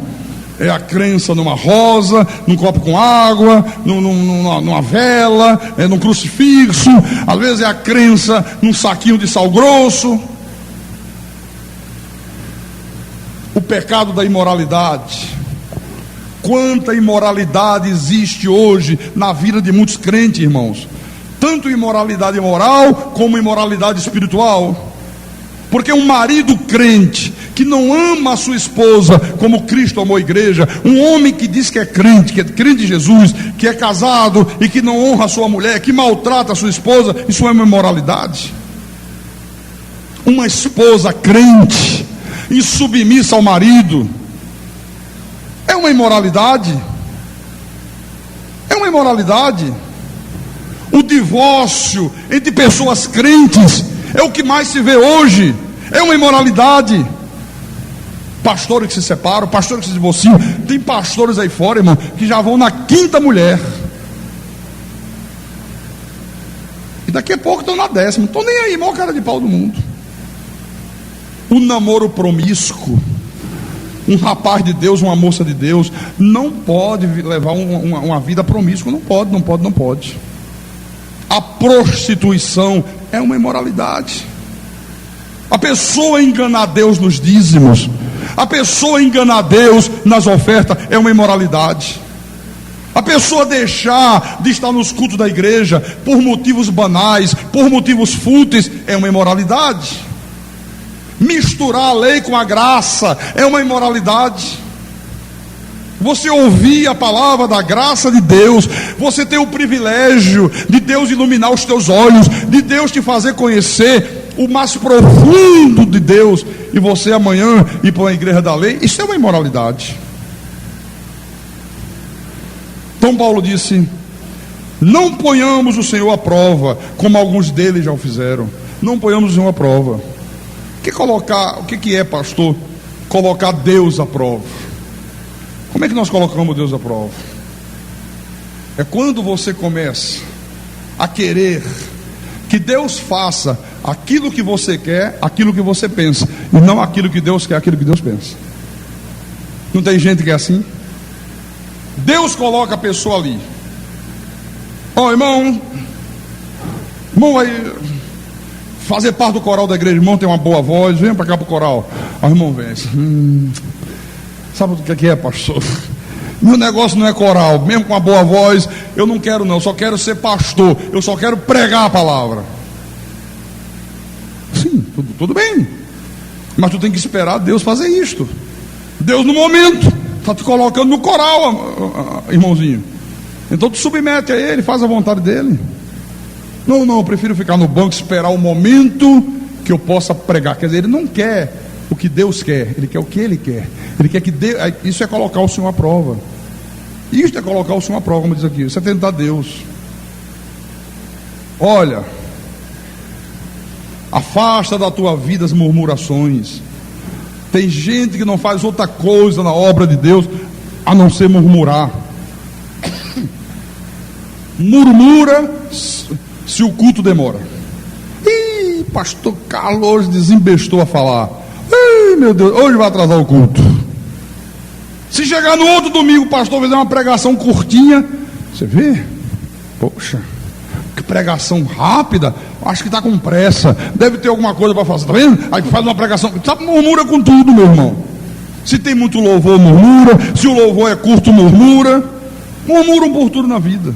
É a crença numa rosa, num copo com água, numa vela, num crucifixo. Às vezes é a crença num saquinho de sal grosso. O pecado da imoralidade. Quanta imoralidade existe hoje na vida de muitos crentes, irmãos. Tanto imoralidade moral como imoralidade espiritual. Porque um marido crente que não ama a sua esposa como Cristo amou a igreja, um homem que diz que é crente em Jesus, que é casado e que não honra a sua mulher, que maltrata a sua esposa, isso é uma imoralidade. Uma esposa crente, insubmissa ao marido, é uma imoralidade. É uma imoralidade. O divórcio entre pessoas crentes é o que mais se vê hoje. É uma imoralidade. pastores que se separam, pastores que se divorciam. Tem pastores aí fora, irmão, que já vão na 5ª mulher. E daqui a pouco estão na 10ª. Não estão nem aí, maior cara de pau do mundo. Um namoro promíscuo, um rapaz de Deus, uma moça de Deus, não pode levar uma vida promíscua. Não pode, não pode, não pode. A prostituição é uma imoralidade. A pessoa enganar Deus nos dízimos, a pessoa enganar Deus nas ofertas é uma imoralidade. A pessoa deixar de estar nos cultos da igreja por motivos banais, por motivos fúteis, é uma imoralidade. Misturar a lei com a graça é uma imoralidade. Você ouvir a palavra da graça de Deus, você ter o privilégio de Deus iluminar os teus olhos, de Deus te fazer conhecer o mais profundo de Deus, e você amanhã ir para a igreja da lei, isso é uma imoralidade. Então Paulo disse: não ponhamos o Senhor à prova, como alguns deles já o fizeram. Não ponhamos o Senhor à prova. O que é, pastor? Colocar Deus à prova. Como é que nós colocamos Deus à prova? É quando você começa a querer que Deus faça aquilo que você quer, aquilo que você pensa, e não aquilo que Deus quer, aquilo que Deus pensa. Não tem gente que é assim? Deus coloca a pessoa ali. Irmão vai fazer parte do coral da igreja. Irmão tem uma boa voz, vem para cá para o coral. O irmão vem. Sabe o que é, pastor? Meu negócio não é coral, mesmo com uma boa voz. Eu não quero, não, eu só quero ser pastor. Eu só quero pregar a palavra. Sim, tudo bem, mas tu tem que esperar Deus fazer isto. Deus no momento está te colocando no coral, irmãozinho. Então tu submete a Ele, faz a vontade dEle. Não, eu prefiro ficar no banco, esperar o momento que eu possa pregar. Quer dizer, Ele não quer o que Deus quer, Ele quer o que Ele quer. Ele quer que Deus, isso é colocar o Senhor à prova. Isto é colocar o Senhor à prova, como diz aqui. Isso é tentar Deus. Olha, afasta da tua vida as murmurações. Tem gente que não faz outra coisa na obra de Deus a não ser murmurar. Murmura se o culto demora. Ih, pastor Carlos desembestou a falar. Ih, meu Deus, hoje vai atrasar o culto. Se chegar no outro domingo, o pastor fizer uma pregação curtinha, você vê? Poxa, que pregação rápida. Acho que está com pressa, deve ter alguma coisa para fazer, tá vendo? Aí faz uma pregação, sabe, murmura com tudo, meu irmão. Se tem muito louvor, murmura. Se o louvor é curto, murmura. Murmuram por tudo na vida.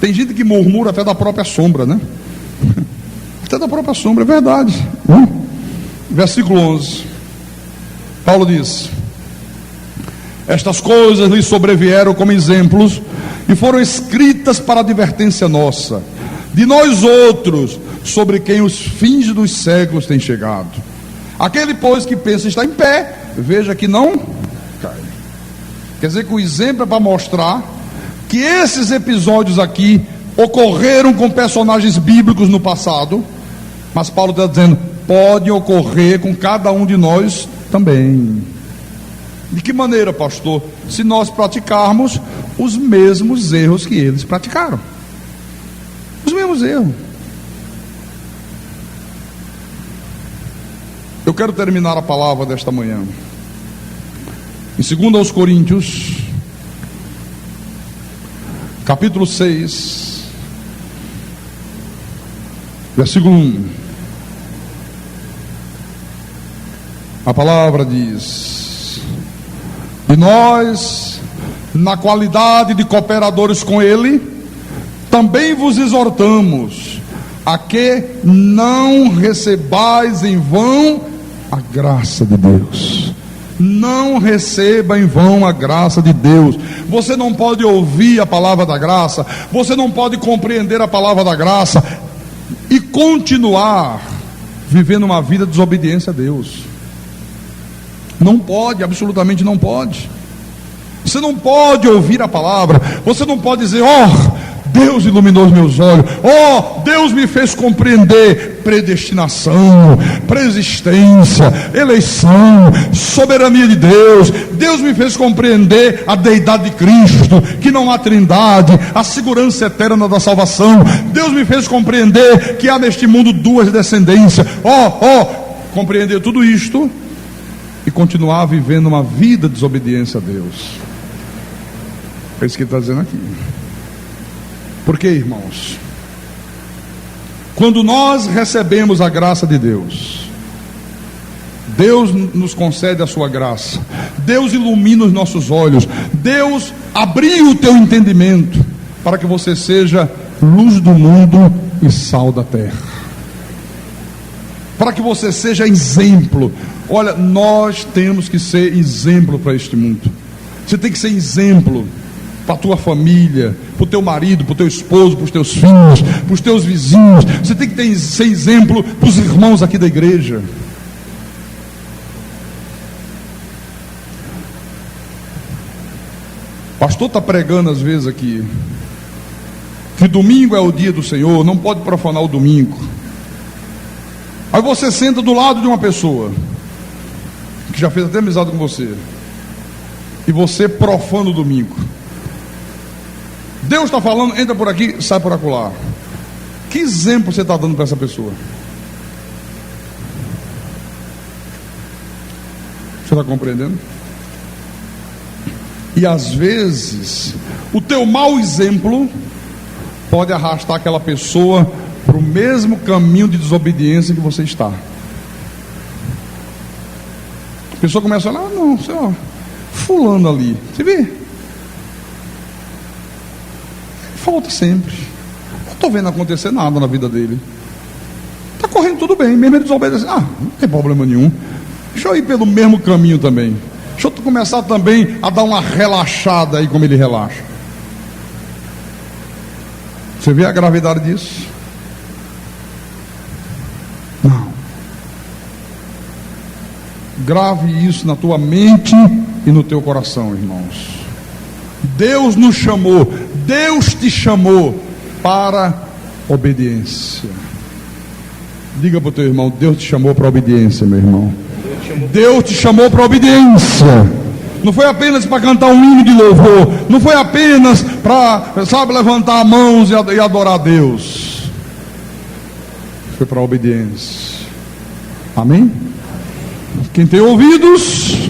Tem gente que murmura até da própria sombra, né? Até da própria sombra, é verdade. Versículo 11, Paulo diz: estas coisas lhe sobrevieram como exemplos e foram escritas para advertência nossa, de nós outros, sobre quem os fins dos séculos têm chegado. Aquele, pois, que pensa estar em pé, veja que não cai. Quer dizer que o exemplo é para mostrar que esses episódios aqui ocorreram com personagens bíblicos no passado, mas Paulo está dizendo, pode ocorrer com cada um de nós também. De que maneira, pastor? Se nós praticarmos os mesmos erros que eles praticaram. Os mesmos erros. Eu quero terminar a palavra desta manhã em 2 aos Coríntios, capítulo 6, versículo 1. A palavra diz: e nós, na qualidade de cooperadores com Ele, também vos exortamos a que não recebais em vão a graça de Deus. Não receba em vão a graça de Deus. Você não pode ouvir a palavra da graça, você não pode compreender a palavra da graça e continuar vivendo uma vida de desobediência a Deus. Não pode, absolutamente não pode. Você não pode ouvir a palavra, você não pode dizer, Deus iluminou os meus olhos, Deus me fez compreender. predestinação, preexistência, eleição, soberania de Deus. Deus me fez compreender a deidade de Cristo, que não há trindade, a segurança eterna da salvação. Deus me fez compreender que há neste mundo duas descendências. Compreender tudo isto e continuar vivendo uma vida de desobediência a Deus. É isso que ele está dizendo aqui. Por quê, irmãos? Quando nós recebemos a graça de Deus, Deus nos concede a sua graça, Deus ilumina os nossos olhos, Deus abriu o teu entendimento para que você seja luz do mundo e sal da terra, para que você seja exemplo. Olha, nós temos que ser exemplo para este mundo. Você tem que ser exemplo para a tua família, para o teu marido, para o teu esposo, para os teus filhos, para os teus vizinhos. Você tem que ser exemplo para os irmãos aqui da igreja. O pastor está pregando às vezes aqui que domingo é o dia do Senhor, não pode profanar o domingo. Aí você senta do lado de uma pessoa que já fez até amizade com você, e você profana o domingo. Deus está falando, entra por aqui, sai por acolá. Que exemplo você está dando para essa pessoa? Você está compreendendo? E às vezes o teu mau exemplo pode arrastar aquela pessoa para o mesmo caminho de desobediência que você está. A pessoa começa a falar: não, sei lá, fulano ali, você vê? Falta sempre. Não estou vendo acontecer nada na vida dele. Está correndo tudo bem, mesmo ele desobedece. Não tem problema nenhum. Deixa eu ir pelo mesmo caminho também. Deixa eu começar também a dar uma relaxada aí como ele relaxa. Você vê a gravidade disso? Não. Grave isso na tua mente e no teu coração, irmãos. Deus nos chamou, Deus te chamou para obediência. Diga para o teu irmão: Deus te chamou para obediência, meu irmão. Deus te chamou para obediência. Não foi apenas para cantar um hino de louvor, não foi apenas para, levantar as mãos e adorar a Deus. Foi para a obediência. Amém? Quem tem ouvidos,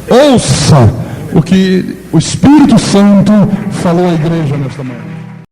ouça o que o Espírito Santo falou à igreja nesta manhã.